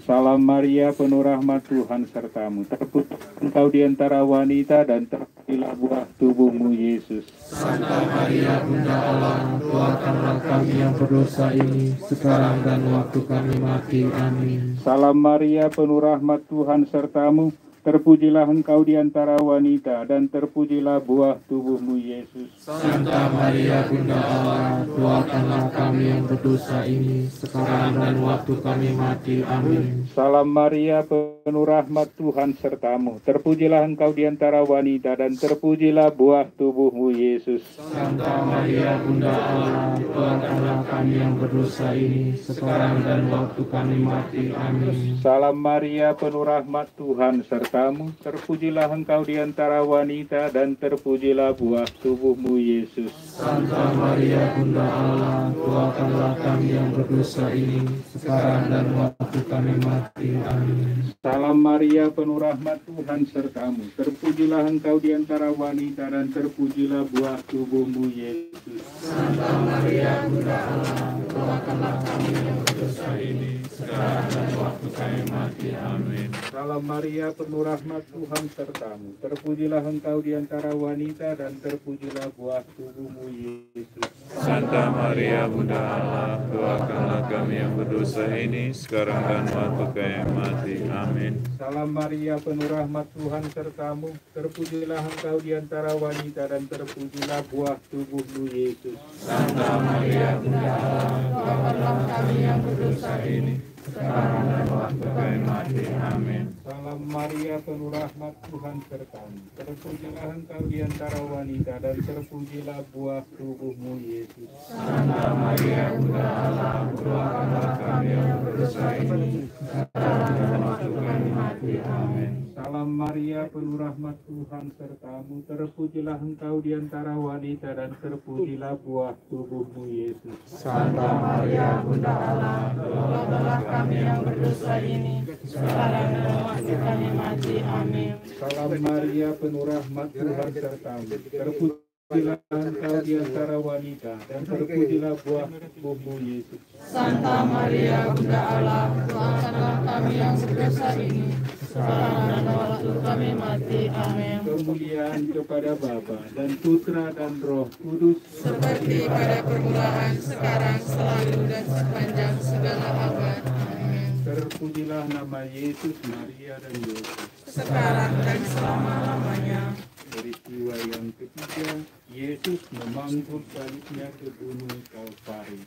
I: Salam Maria, penuh rahmat Tuhan sertamu, terpujilah engkau di antara wanita dan terpujilah buah tubuhmu Yesus.
J: Santa Maria, Bunda Allah, doakanlah kami yang berdosa ini sekarang dan waktu kami mati. Amin.
I: Salam Maria, penuh rahmat Tuhan sertamu, terpujilah engkau di antara wanita dan terpujilah buah tubuhmu Yesus.
J: Santa Maria, Bunda Allah, doakanlah kami yang berdosa ini sekarang dan waktu kami mati. Amin.
I: Salam Maria, penuh rahmat Tuhan sertamu, terpujilah engkau di antara wanita dan terpujilah buah tubuhmu Yesus.
J: Santa Maria, Bunda Allah, doakanlah kami yang berdosa ini sekarang dan waktu kami mati. Amin.
I: Salam Maria, penuh rahmat Tuhan sertamu, terpujilah engkau di antara wanita dan terpujilah buah tubuhmu Yesus.
J: Santa Maria, Bunda Allah, doakanlah kami yang berdosa ini sekarang dan waktu kami mati. Amin.
I: Salam Maria, penuh rahmat Tuhan sertamu, terpujilah engkau di antara wanita dan terpujilah buah tubuhmu Yesus.
J: Santa Maria, Bunda Allah, doakanlah kami yang berdosa ini sekarang dan waktu kami mati. Amin.
I: Salam Maria, penuh rahmat, Tuhan sertamu. Terpujilah engkau di antara wanita dan terpujilah buah tubuhmu, Yesus.
J: Santa Maria, Bunda Allah, doakanlah kami yang berdosa ini sekarang dan waktu kami mati. Amin.
I: Salam Maria, penuh rahmat, Tuhan sertamu. Terpujilah engkau di antara wanita dan terpujilah buah tubuhmu, Yesus.
J: Santa Maria, Bunda Allah, doakanlah kami yang berdosa ini sekarang dan waktu kami mati. Amin.
I: Salam Maria, penuh rahmat, Tuhan sertamu. Terpujilah engkau di antara wanita dan terpujilah buah tubuhmu, Yesus.
J: Santa Maria, Bunda Allah, doakanlah kami yang berdosa ini sekarang dan waktu kami mati. Amin.
I: Salam Maria, penuh rahmat, Tuhan sertamu. Terpujilah engkau di antara wanita dan terpujilah buah tubuhmu, Yesus.
J: Santa Maria, Bunda Allah, doakanlah kami yang berdosa ini sekarang dan waktu kami mati. Amin.
I: Salam Maria, penuh rahmat, Tuhan sertamu. Terpujilah engkau di antara wanita dan terpujilah buah tubuhmu, Yesus.
J: Santa Maria, Bunda Allah, doakanlah kami yang berdosa ini sekarang dan waktu kami mati. Amin.
I: Kemuliaan kepada Bapa dan Putra dan Roh Kudus,
J: Seperti pada permulaan, sekarang, selalu, dan sepanjang segala abad. Amin.
I: terpujilah nama Yesus, Maria, dan Yosef.
J: Sekarang dan selama-lamanya.
I: Peristiwa yang ketiga, Yesus memangku salibnya ke gunung Kalvari.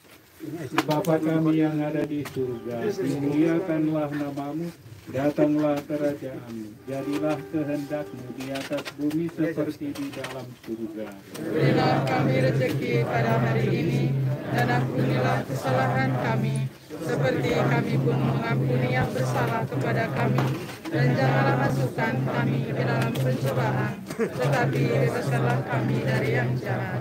I: Bapa kami yang ada di surga, dimuliakanlah namamu, datanglah kerajaanmu, jadilah kehendakmu di atas bumi seperti di dalam surga.
J: Berilah kami rezeki pada hari ini, dan ampunilah kesalahan kami, seperti kami pun mengampuni yang bersalah kepada kami. Dan janganlah masukkan kami ke dalam pencobaan, tetapi bebaskanlah kami dari yang jahat.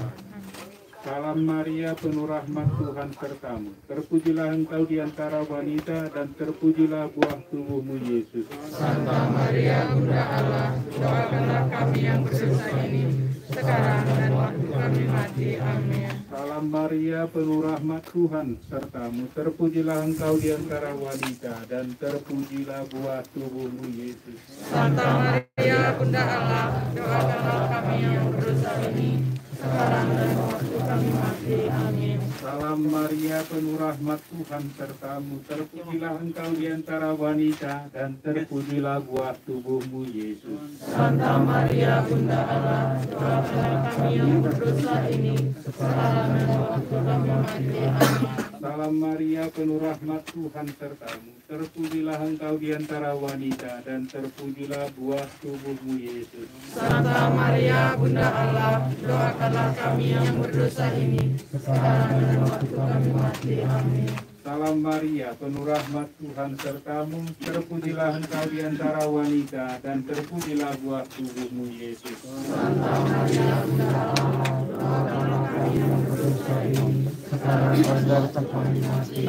I: Salam Maria, penuh rahmat, Tuhan sertamu. Terpujilah engkau di antara wanita, dan terpujilah buah tubuhmu, Yesus.
J: Santa Maria, Bunda Allah, doakanlah kami yang berdosa ini, sekarang dan waktu kami mati. Amin.
I: Salam Maria, penuh rahmat, Tuhan sertamu. Terpujilah engkau di antara wanita, dan terpujilah buah tubuhmu, Yesus.
J: Santa Maria, Bunda Allah, doakanlah kami yang berdosa ini, sekarang dan waktu kami mati. Amin.
I: Salam Maria, penuh rahmat, Tuhan sertamu. Terpujilah engkau di antara wanita, dan terpujilah buah tubuhmu, Yesus.
J: Santa Maria, Bunda Allah, doakanlah kami yang berdosa ini, sekarang dan waktu kami mati. Amin.
I: Salam Maria, penuh rahmat, Tuhan sertamu. Terpujilah engkau di antara wanita, dan terpujilah buah tubuhmu, Yesus.
J: Santa Maria, Bunda Allah, doakanlah kami yang berdosa ini, sekarang dan waktu kami mati. Amin.
I: Salam Maria, penuh rahmat, Tuhan sertamu. Terpujilah engkau di antara wanita, dan terpujilah buah tubuhmu, Yesus.
J: Santa Maria, Bunda Allah, doakanlah kami yang berdosa ini, sekarang dan waktu kami mati.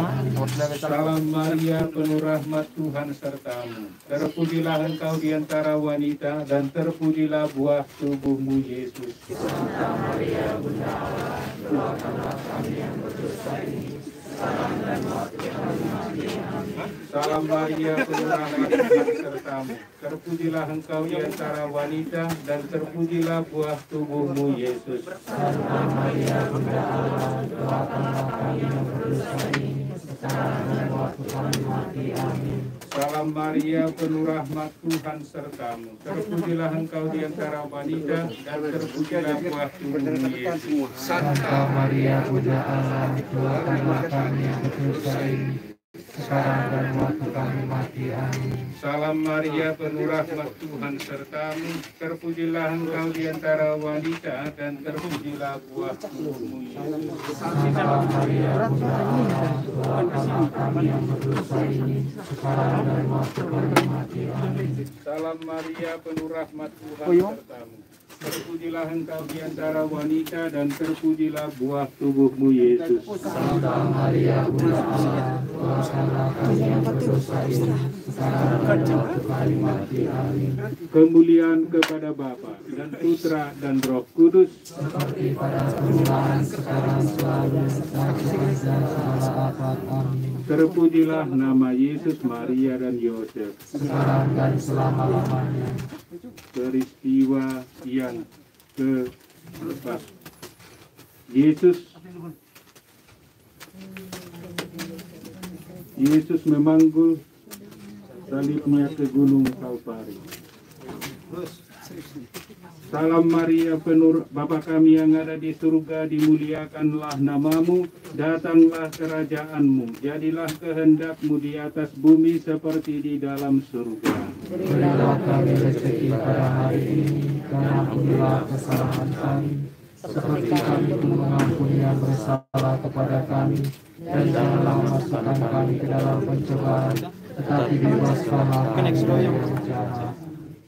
I: Salam Maria, penuh rahmat, Tuhan sertamu. Terpujilah engkau di antara wanita, dan terpujilah buah tubuhmu, Yesus.
J: Santa Maria, Bunda Allah, doakanlah kami yang berdosa ini, sekarang dan waktu kami mati. Amin.
I: Salam Maria, penuh rahmat, Tuhan sertamu. Terpujilah engkau di antara wanita, dan terpujilah buah tubuhmu, Yesus.
J: Santa Maria, Bunda Allah, doakanlah kami yang berdosa ini, sekarang dan waktu kami mati. Amin.
I: Salam Maria, penuh rahmat, Tuhan sertamu. Terpujilah engkau di antara wanita, dan terpujilah buah tubuhmu, Yesus.
J: Santa Maria, Bunda Allah, doakanlah kami yang berdosa ini, sekarang dan waktu kami mati. Amin.
I: Salam Maria, penuh rahmat, Tuhan sertamu. Terpujilah engkau di antara wanita, dan terpujilah buah tubuhmu, Yesus.
J: Santa Maria, Bunda Allah, doakanlah kami yang berdosa ini, sekarang dan waktu kami mati. Amin.
I: Salam Maria, penuh rahmat, Tuhan sertamu. terpujilah engkau di antara wanita dan terpujilah buah tubuhmu Yesus.
J: Santa Maria Bunda Allah, doakanlah kami yang berdosa ini, sekarang dan waktu kami mati. Amin.
I: Kemuliaan kepada Bapa dan Putra dan Roh Kudus,
J: Seperti pada permulaan, sekarang, selalu, dan segala abad. Amin.
I: terpujilah nama Yesus, Maria dan Yosef.
J: Sekarang dan selama-lamanya.
I: Peristiwa yang keempat, Yesus memanggul salibnya ke Gunung Kalvari. Salam Maria, penuh Bapa kami yang ada di surga, dimuliakanlah namamu, datanglah kerajaanmu, jadilah kehendakmu di atas bumi seperti di dalam surga.
J: Berilah kami rezeki pada hari ini, dan ampunilah kesalahan kami, seperti kami pun mengampuni yang bersalah kepada kami, dan janganlah masukkan kami ke dalam pencobaan, tetapi bebaskanlah kami dari yang jahat.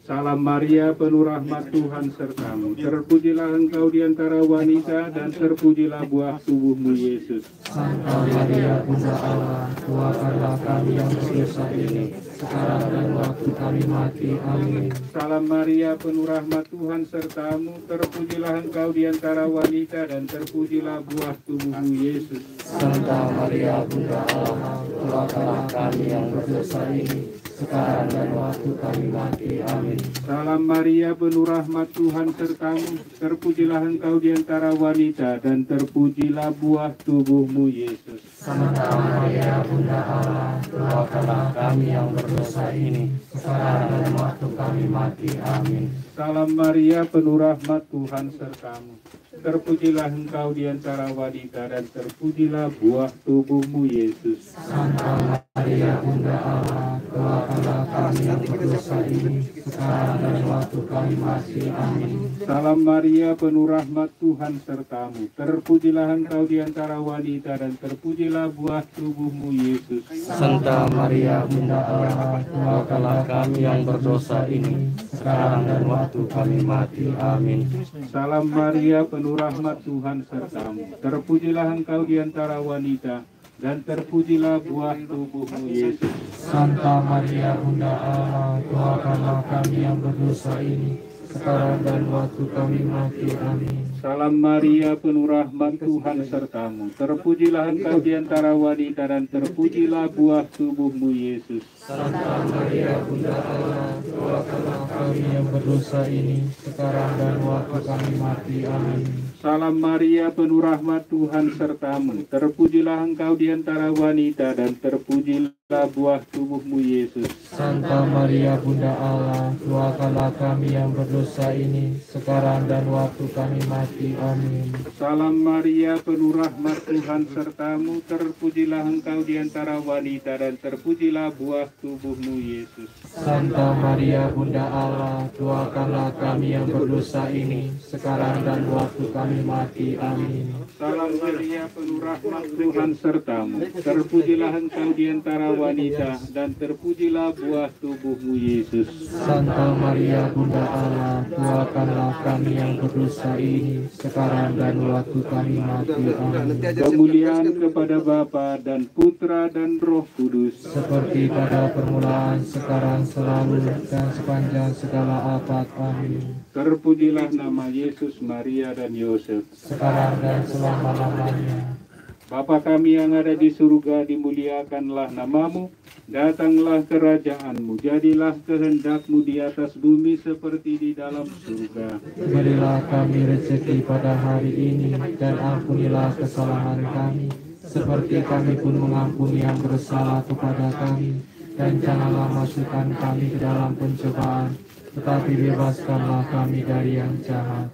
I: Salam Maria, penuh rahmat Tuhan sertamu. Terpujilah engkau di antara wanita, dan terpujilah buah tubuhmu Yesus.
J: Santa Maria Bunda Allah, doakanlah kami yang berdosa ini, sekarang dan waktu kami mati. Amin.
I: Salam Maria, penuh rahmat Tuhan sertamu. Terpujilah engkau di antara wanita, dan terpujilah buah tubuhmu Yesus.
J: Santa Maria Bunda Allah, doakanlah kami yang berdosa ini, sekarang dan waktu kami mati. Amin.
I: Salam Maria, penuh rahmat Tuhan sertamu. Terpujilah engkau di antara wanita, dan terpujilah buah tubuhmu Yesus.
J: Santa Maria Bunda Allah, doakanlah kami yang berdosa ini, sekarang dan waktu kami mati. Amin.
I: Salam Maria, penuh rahmat Tuhan sertamu. Terpujilah engkau di antara wanita, dan terpujilah buah tubuhmu Yesus.
J: Santa Maria Bunda Allah, doakanlah kami yang berdosa ini, sekarang dan waktu kami mati. Amin.
I: Salam Maria, penuh rahmat Tuhan sertamu. Terpujilah engkau di antara wanita, dan terpujilah buah tubuhmu Yesus.
J: Santa Maria Bunda Allah, doakanlah kami yang berdosa ini, sekarang dan waktu kami mati. Amin.
I: Salam Maria, penuh rahmat Tuhan sertamu. Terpujilah engkau di antara wanita, dan terpujilah buah tubuhmu Yesus.
J: Santa Maria Bunda Allah, doakanlah kami yang berdosa ini, sekarang dan waktu kami mati. Amin.
I: Salam Maria, penuh rahmat Tuhan sertamu. Terpujilah engkau di antara wanita, dan terpujilah buah tubuhmu Yesus.
J: Santa Maria Bunda Allah, doakanlah kami yang berdosa ini, sekarang dan waktu kami mati. Amin.
I: Salam Maria, penuh rahmat Tuhan sertamu. Terpujilah engkau di antara wanita, dan terpujilah buah tubuhmu Yesus.
J: Santa Maria Bunda Allah, doakanlah kami yang berdosa ini, sekarang dan waktu kami mati. Amin.
I: Salam Maria, penuh rahmat Tuhan sertamu. Terpujilah engkau di antara wanita, dan terpujilah buah tubuhmu Yesus.
J: Santa Maria Bunda Allah, doakanlah kami yang berdosa ini, sekarang dan waktu kami mati. Amin.
I: Salam Maria, penuh rahmat Tuhan sertamu. Terpujilah engkau di antara wanita, dan terpujilah buah tubuhmu Yesus.
J: Santa Maria Bunda Allah, doakanlah kami yang berdosa ini, sekarang dan waktu kami mati. Amin.
I: Kemuliaan kepada Bapa dan Putra dan Roh Kudus,
J: seperti pada permulaan, sekarang, selalu, dan sepanjang segala abad. Amin.
I: Terpujilah nama Yesus, Maria dan Yosef.
J: Sekarang dan selama-lamanya.
I: Bapa kami yang ada di surga, dimuliakanlah namamu. Datanglah kerajaanmu, jadilah kehendakmu di atas bumi seperti di dalam surga.
J: Berilah kami rezeki pada hari ini, dan ampunilah kesalahan kami, seperti kami pun mengampuni yang bersalah kepada kami. Dan janganlah masukkan kami ke dalam pencobaan, tetapi bebaskanlah kami dari yang jahat.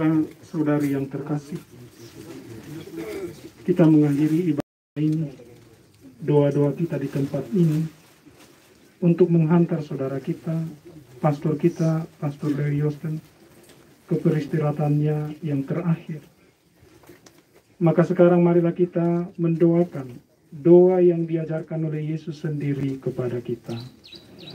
I: Saudara-saudari yang terkasih, kita mengakhiri ibadah ini, doa-doa kita di tempat ini untuk menghantar saudara kita pastor kita, Pastor Leo Yosten, ke peristirahatannya yang terakhir. Maka sekarang marilah kita mendoakan doa yang diajarkan oleh Yesus sendiri kepada kita.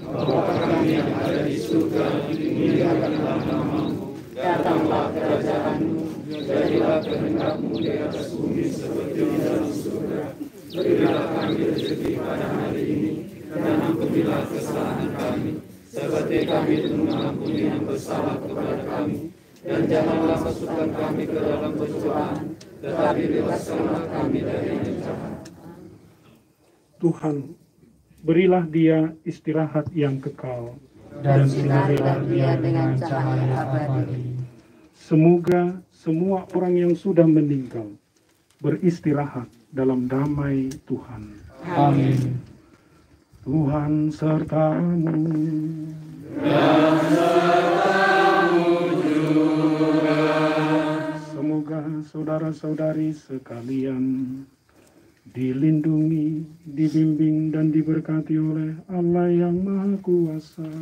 J: Bapa kami yang ada di surga, dimuliakanlah namamu, datanglah kerajaanmu, jadilah kehendak-mu di atas bumi seperti di dalam surga. Berilah kami rezeki pada hari ini, dan ampunilah kesalahan kami, seperti kami pun mengampuni yang bersalah kepada kami. Dan janganlah masukkan kami ke dalam pencobaan, tetapi bebaskanlah kami dari yang jahat.
I: Tuhan, berilah dia istirahat yang kekal,
D: dan sinarilah dia dengan cahaya abadi.
I: Semoga semua orang yang sudah meninggal beristirahat dalam damai Tuhan.
J: Amin.
I: Tuhan sertamu.
J: Dan sertamu juga.
I: Semoga saudara-saudari sekalian dilindungi, dibimbing, dan diberkati oleh Allah yang Maha Kuasa,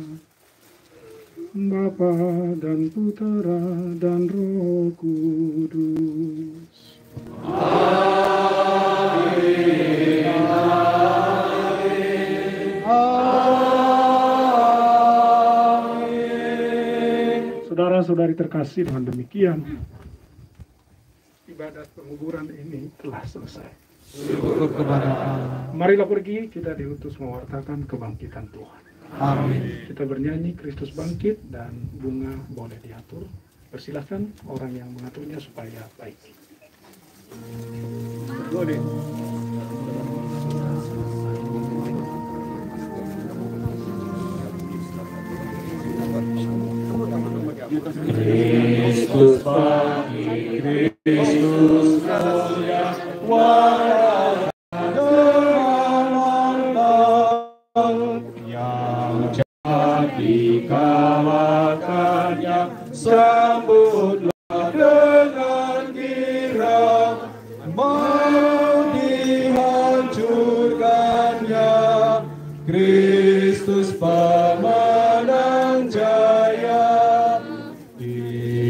I: Bapa dan Putera dan Roh Kudus.
J: Amin.
I: Saudara-saudari terkasih, dengan demikian ibadat penguburan ini telah selesai.
E: Syukur kepada Allah.
I: Marilah pergi, kita diutus mewartakan kebangkitan Tuhan.
E: Amin.
I: Kita bernyanyi Kristus bangkit, dan bunga boleh diatur. Persilahkan orang yang mengaturnya supaya baik. Boleh.
J: Kristus bangkit, Kristus mulia, warna dengan mantap yang jadi kalahkannya, sambutlah dengan girang, mau dihancurkannya, Kristus pemenang jaya.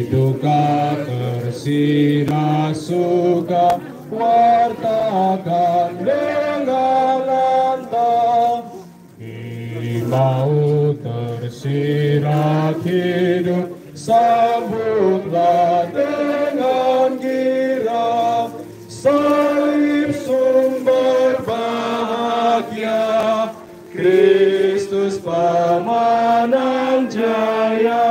J: Duka tersirat suka, wartakan dengan lantang. Di maut tersirat hidup, sambutlah dengan girang. Salib sumber bahagia, Kristus pemenang jaya.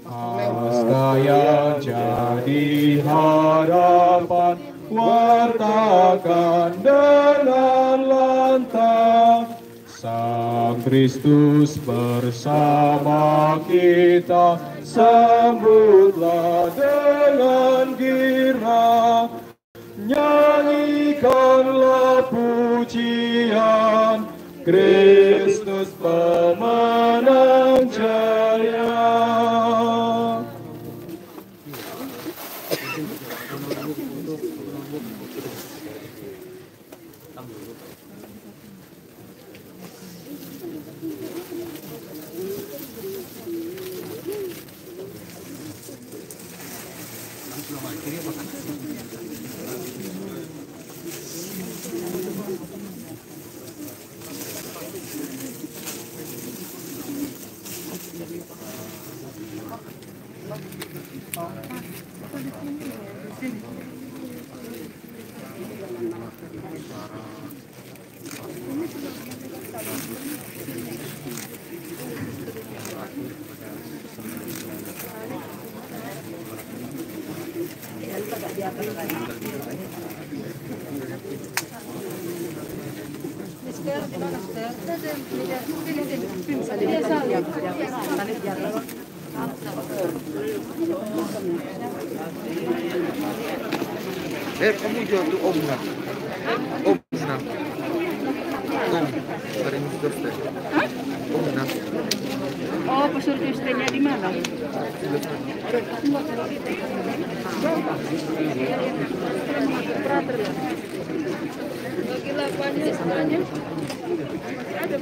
J: Hasta yang jadi harapan, wartakan dengan lantang. Sang Kristus bersama kita, sambutlah dengan girang. Nyanyikanlah pujian, Kristus pemenang jaya.
E: Kamu jual tuh Om nggak? Om nggak? Om, dari Muster. Om nggak?
D: Oh, pastor Kristennya di mana? Lagi lakuannya semuanya ada.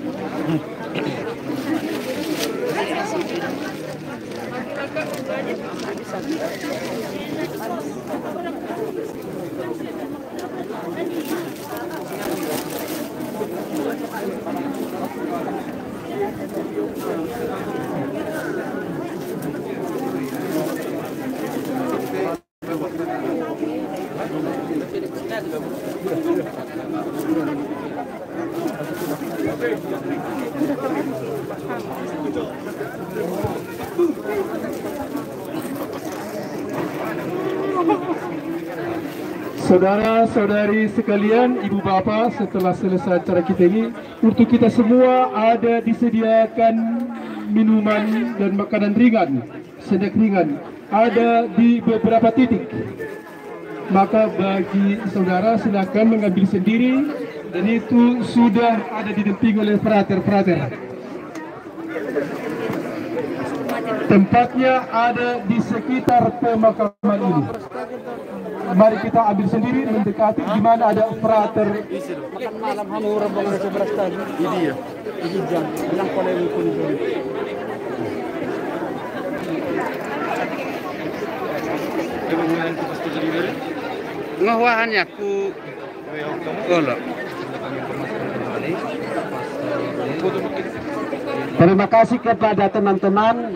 C: Saudara-saudari sekalian, ibu bapak, setelah selesai acara kita ini, untuk kita semua ada disediakan minuman dan makanan ringan, snack ringan, ada di beberapa titik. Maka bagi saudara silakan mengambil sendiri, dan itu sudah ada didampingi oleh frater-frater. Tempatnya ada di sekitar pemakaman ini. Mari kita ambil sendiri, mendekati di mana ada frater.
E: Makan malam hanura bang ada sebelas tadi. Ini ya. Ini jam. Bilang pada pun.
A: Ngawahannya ku golok.
C: Terima kasih kepada teman-teman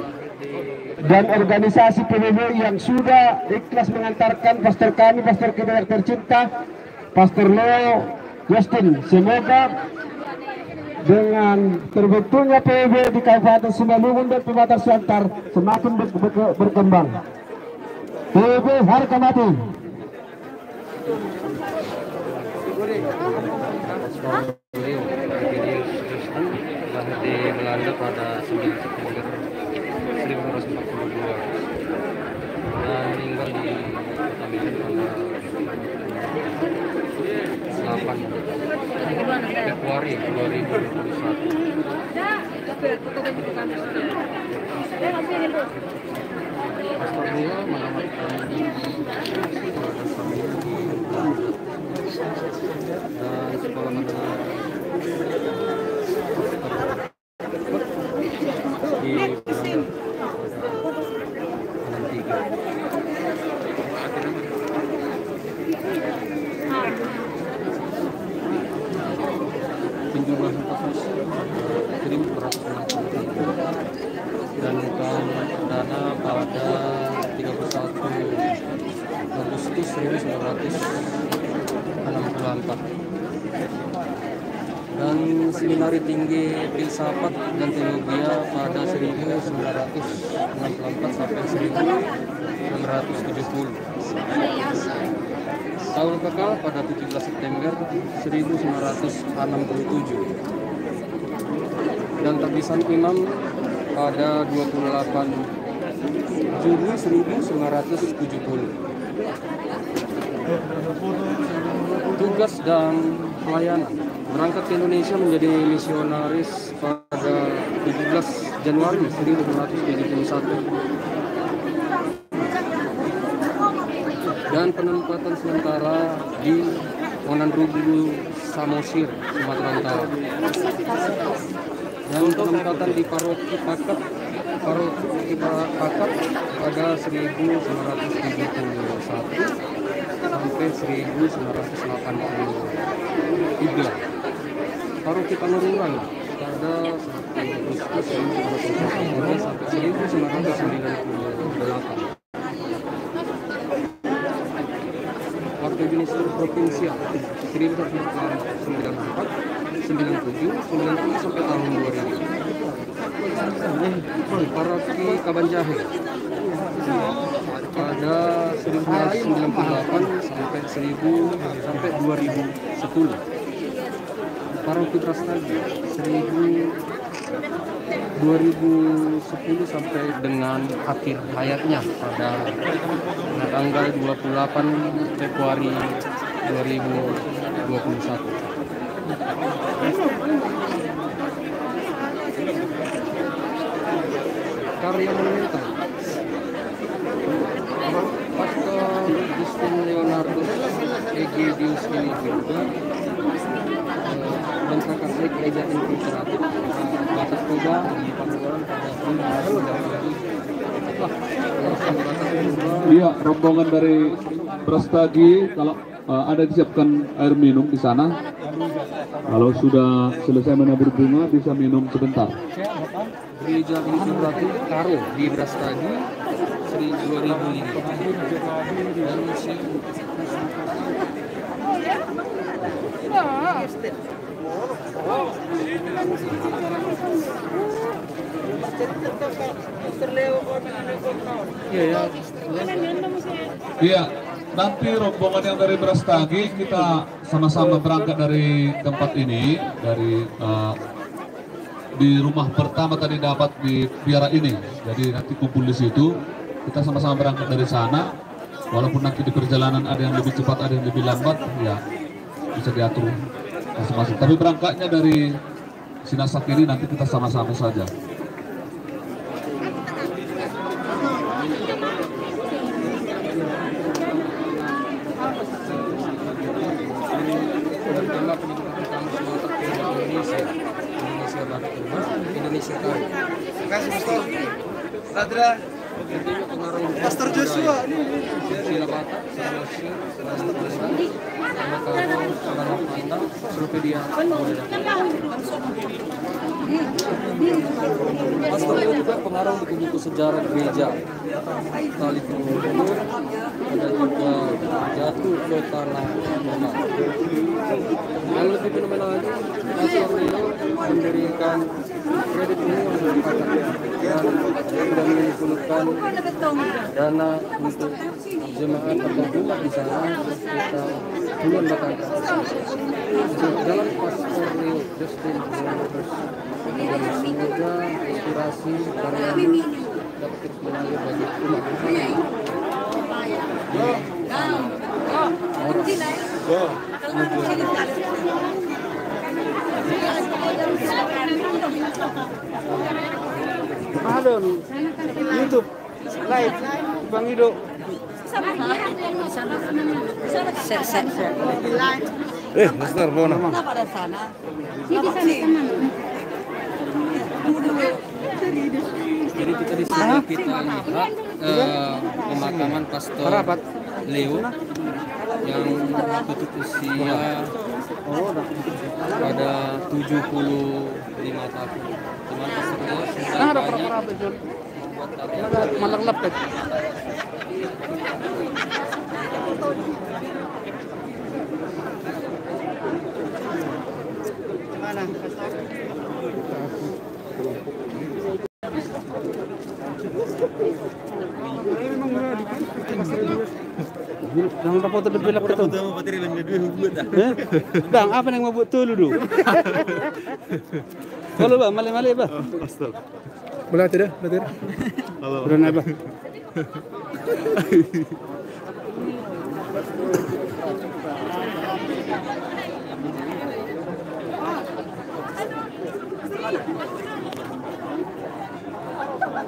C: dan organisasi PBB yang sudah ikhlas mengantarkan pastor kami, pastor kita yang tercinta, Pastor Leo Justin. Semoga dengan terbentuknya PBB di Kabupaten Simalungun dan Pematang Siantar semakin berkembang. PBB harga mati.
K: Di Belanda pada 9 September 1942 dan meninggal di Kota Medan pada 8 Februari 2021. Pastor Leo menamatkan kepada suami dan sekolah menengah di penjumlahan kasus 1.163 dan bukan perdana pada 31 Agustus 1964 dan Seminari Tinggi Filsafat dan Teologia pada 1964 sampai 1970. Tahun kekal pada 17 September 1967 dan tabisan imam pada 28 Juni 1970. Tugas dan pelayanan: berangkat ke Indonesia menjadi misionaris pada 17 Januari 1971 dan penempatan sementara di Monanrugu, Samosir, Sumatera Utara, dan penempatan di Paroki Pakat pada 1971 sampai 1983. Paroki Panururan pada 1 Agustus 1982 sampai 1998. Waktu Administratif Provinsial 1994, 97 sampai tahun 2000. Paroki Kabanjahe pada 1998 sampai 2010. Paroki Brastagi 2010 sampai dengan akhir hayatnya pada tanggal 28 Februari 2021. Karya monumental Pastor Justin Leonardus Egidius ini juga bentangkan Distrik Gereja Infiltratif Batas Toba di Pakuan pada 5 Januari.
L: Iya, rombongan dari Brastagi, kalau ada disiapkan air minum di sana. Kalau sudah selesai menabur bunga bisa minum sebentar.
K: Gereja Infiltratif Karo di Brastagi 2000 ini. Dan
L: Iya, nanti rombongan yang dari Brastagi kita sama-sama berangkat dari tempat ini, dari di rumah pertama tadi dapat di biara ini. Jadi nanti kumpul di situ, kita sama-sama berangkat dari sana. Walaupun nanti di perjalanan ada yang lebih cepat, ada yang lebih lambat, ya bisa diatur masing-masing. Tapi berangkatnya dari Sinasak ini nanti kita sama-sama saja.
K: Indonesia Karo.
E: Terima kasih Pastor. Sadra. Pastor Joshua.
K: Pastor itu juga pengarang buku-buku sejarah gereja. Tali Penghubung, ada juga Jatuh ke Tanah Menang. Yang lebih fenomenal lagi, Pastor Leo memberikan kredit ini dan sudah mengumpulkan dana untuk jemaat atau umat di sana kita bulan datang. Jalan Pastor Leo Justin terus semoga inspirasi karya dapat terus mengalir bagi umat.
A: Ada YouTube live Bang Ido.
E: Pastor Bona.
M: Pada sana. Ini di sana
K: Jadi kita di sini kita lihat pemakaman Pastor Leo yang tutup usia pada 75 tahun. Cuman Pastor Leo
A: Ada berapa itu? Malang lepet. Mana? Jangan apa tu lebih lapar tu. Bang, apa yang mau buat tu dulu? Kalau bang, malai-malai bang.
C: Boleh tidak?
A: Berana bang.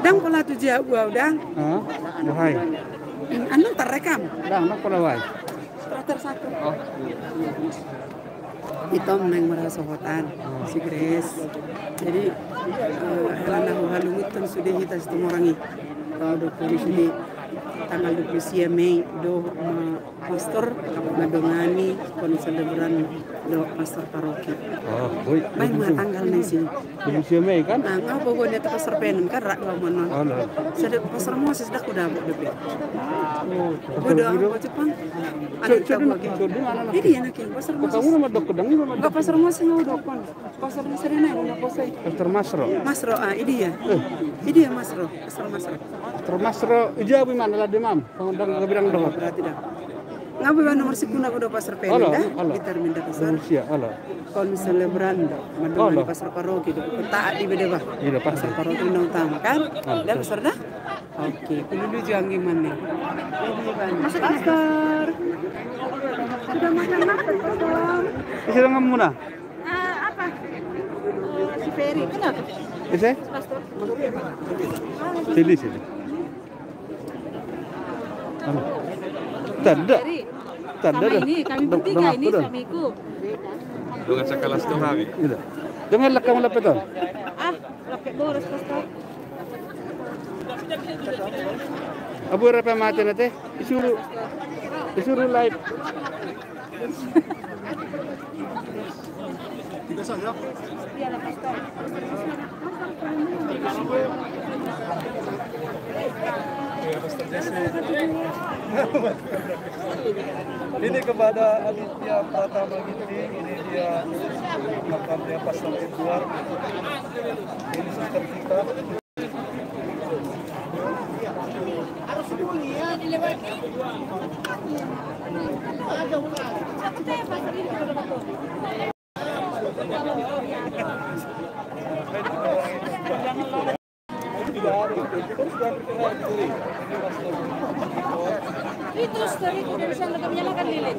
M: Dang pala tu jauh gua dang.
A: Bahaya.
M: Anu terekam.
A: Dang, nak pala wai.
M: Tersatu. Itu menang merasa hotan si Grace. Jadi helana halungut kan sudah kita setemu orangi. Kalau do polisi tanggal 20 Mei do pastor ngadongani kon celebran do pastor paroki.
A: Oi.
M: Main mah tanggal nih sih.
A: 20 Mei kan?
M: Nah, kau bawa dia pastor penem kan rak kau mana? Sedek pastor Moses dah kuda buat depet. Udah apa Jepang? Ada coba lagi. Ini anak yang pastor Moses.
A: Kamu nama dok kedang ni nama.
M: Enggak pastor Moses ngau dokon. Pastor Serena yang posai.
A: Pastor Masro.
M: Masro ini ya. Ini ya Masro. Pastor Masro.
A: Pastor Masro ija abi mana lah demam. Pangdang kabirang doh.
M: Berarti dah. Ngapain bang nomor sekunda kuda pastor penem dah. Kita minta pastor.
A: Rusia, Allah.
M: Kalau misalnya beranda, mandor pasar paroki itu tak di beda bah.
A: Iya pasar
M: paroki undang utama kan? Dan pasar dah. Oke, dulu jangan gimana? Masuk pastor. Sudah makan pastor.
A: Sudah kamu na?
M: Apa? Si Ferry, kenapa?
A: Ese?
M: Pastor.
A: Sini. Tanda.
M: Sama ini kami bertiga ini suamiku.
J: Dengan sekelas tuh kami.
A: Iya. Dengan lekang lapit to.
N: Ah, lapit boros pastor.
A: Abu rapa mati nate. Isuru live.
H: Tidak saja.
N: Iya lah pastor.
H: Ya, Pastor Jesse. Ini kepada Aditya Pratama Ginting, ini dia makamnya Pastor Edward. Ini suster kita.
N: Harus bunyi ya dilewati. Ada bukan. Saya pastor ini kalau betul. Itu dari itu bisa menyalakan lilin.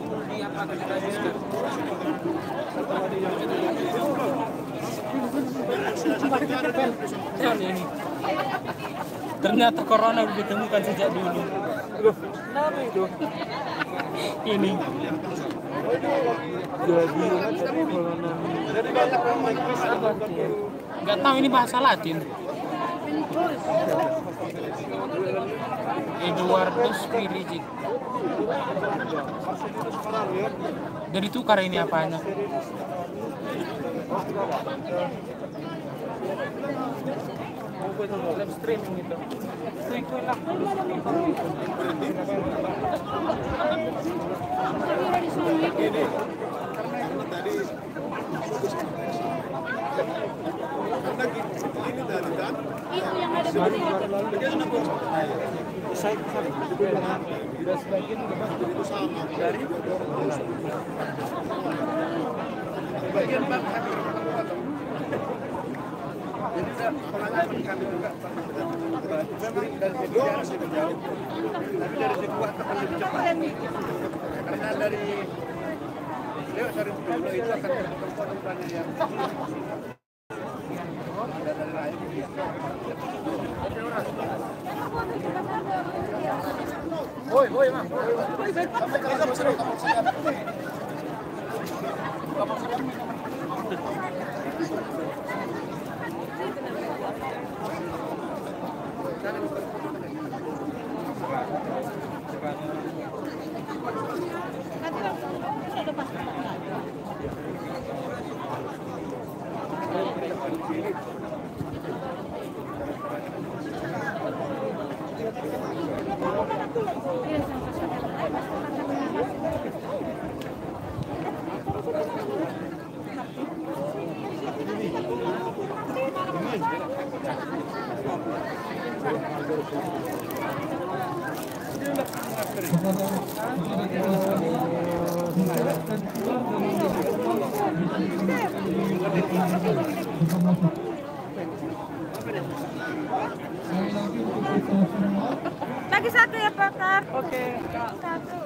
B: Ini. Ternyata corona ditemukan sejak dulu. Kenapa itu? Ini. Jadi nggak tahu ini bahasa Latin. Eduardus Spiricit. Dari tukar ini apanya? Live streaming itu.
N: Itu yang ada di
H: Tidak sebagian itu sama dari bagian bang kami jadi kami juga memang dari segi masih jauh tapi dari segi waktu akan lebih cepat karena dari lewat dari dulu itu akan perempuan yang dari lain. Woi, Mang.
N: Lagi satu ya, Pakar.
B: Oke.
N: Satu.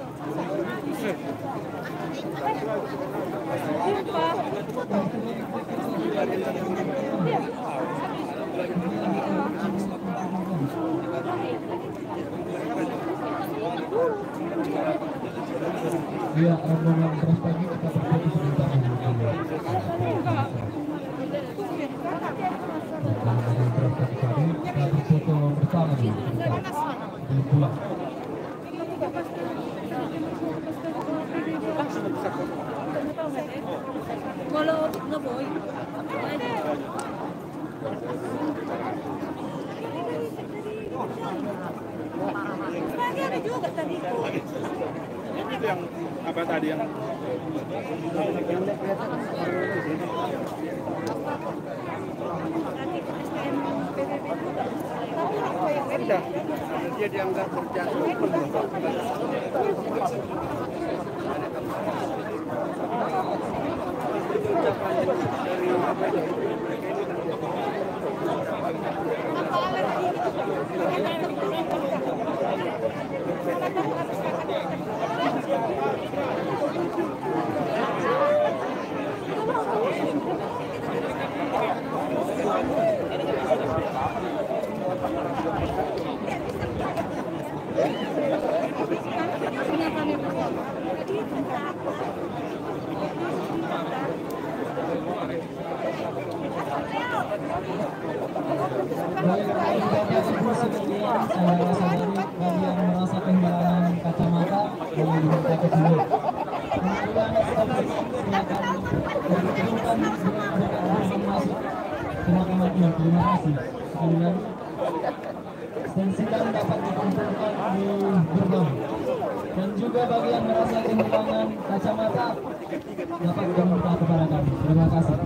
O: Iya, rombongan terus pagi kita berfoto sebentar. Kita berfoto bersama dulu. Belum pulang.
N: Kalau ngeboy. Ada juga tadi.
H: Itu yang apa tadi yang
E: Beda. Dia dianggap berjasa.
K: bagi yang merasa kehilangan kacamata boleh diminta ke sini. Kemudian silakan berkerutan dengan masuk ke mahkamah. Terima kasih. Sekali lagi stensilan dapat dikumpulkan di gerbang. Dan juga bagi yang merasa kehilangan kacamata dapat diminta kepada kami. Terima kasih.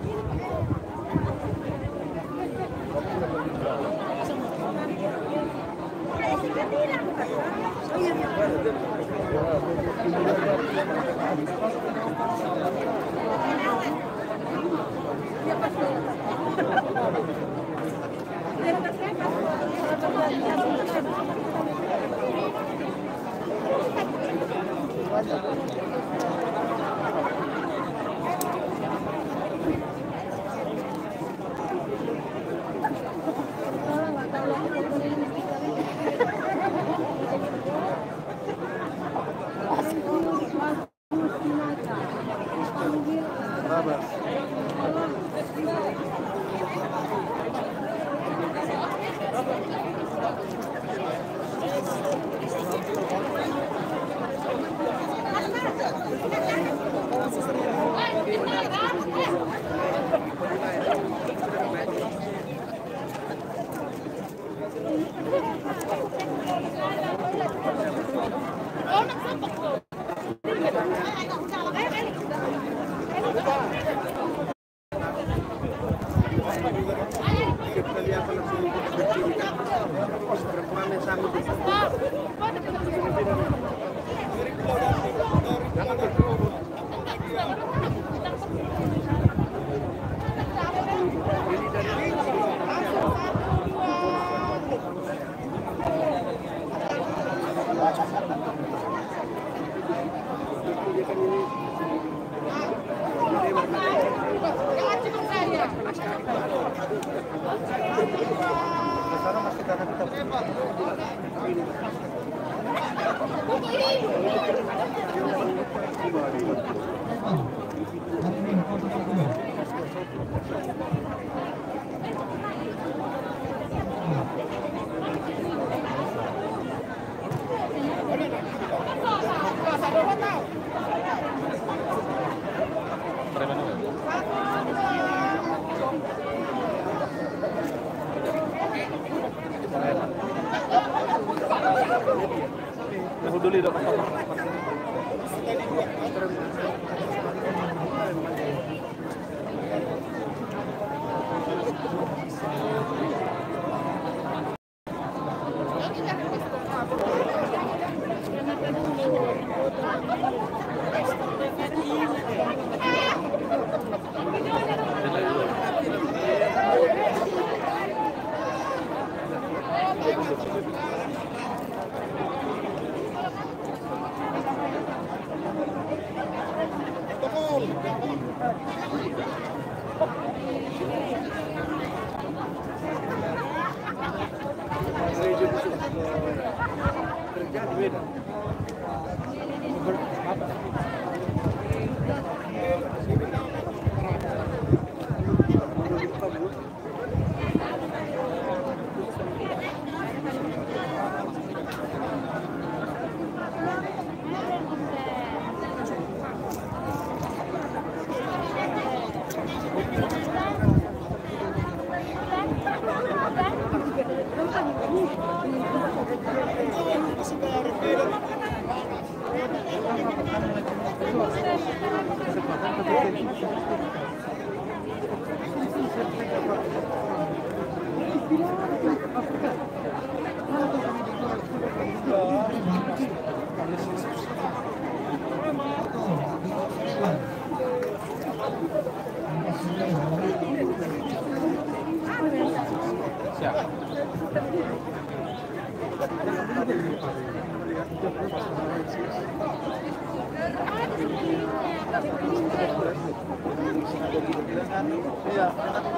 E: Iya,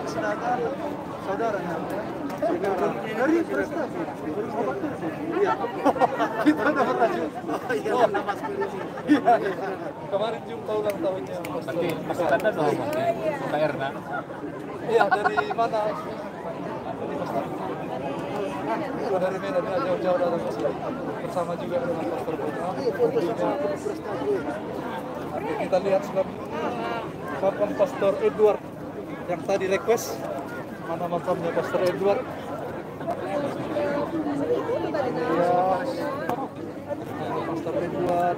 E: silakan saudara. Dari prestasi. Iya. Kita dapat aja. Iya, nama spiritual. Iya. Kemarin jumpa ulang tahunnya.
B: Nanti kasih tanda dong, Pak Erna.
E: Iya, dari mana? Dari
P: Dari Medan jauh-jauh datang ke sini bersama juga dengan Pastor Bonang. Kita lihat makam Pastor Edward yang tadi request. Mana makamnya Pastor Edward? Ya, Pastor Edward.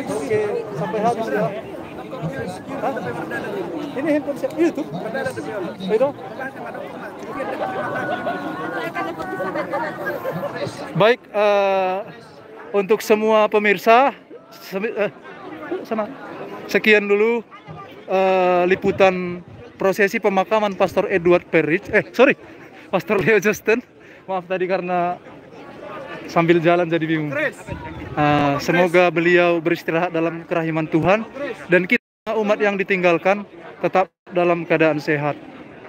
P: Oke, sampai habis ya. Hah? Ini handphone siapa? YouTube? Itu? Baik, untuk semua pemirsa, sekian dulu liputan prosesi pemakaman Pastor Edward Perich. Pastor Leo Justin. Maaf tadi karena sambil jalan jadi bingung. Semoga beliau beristirahat dalam kerahiman Tuhan dan kita umat yang ditinggalkan tetap dalam keadaan sehat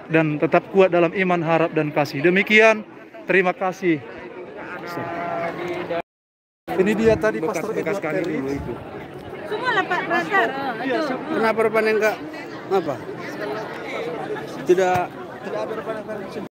P: dan tetap kuat dalam iman, harap dan kasih. Demikian, terima kasih. Ini dia tadi Pastor Edward Perich.
N: Semua lah Pak Pastor.
A: Kenapa rupanya enggak apa? Tidak
P: ada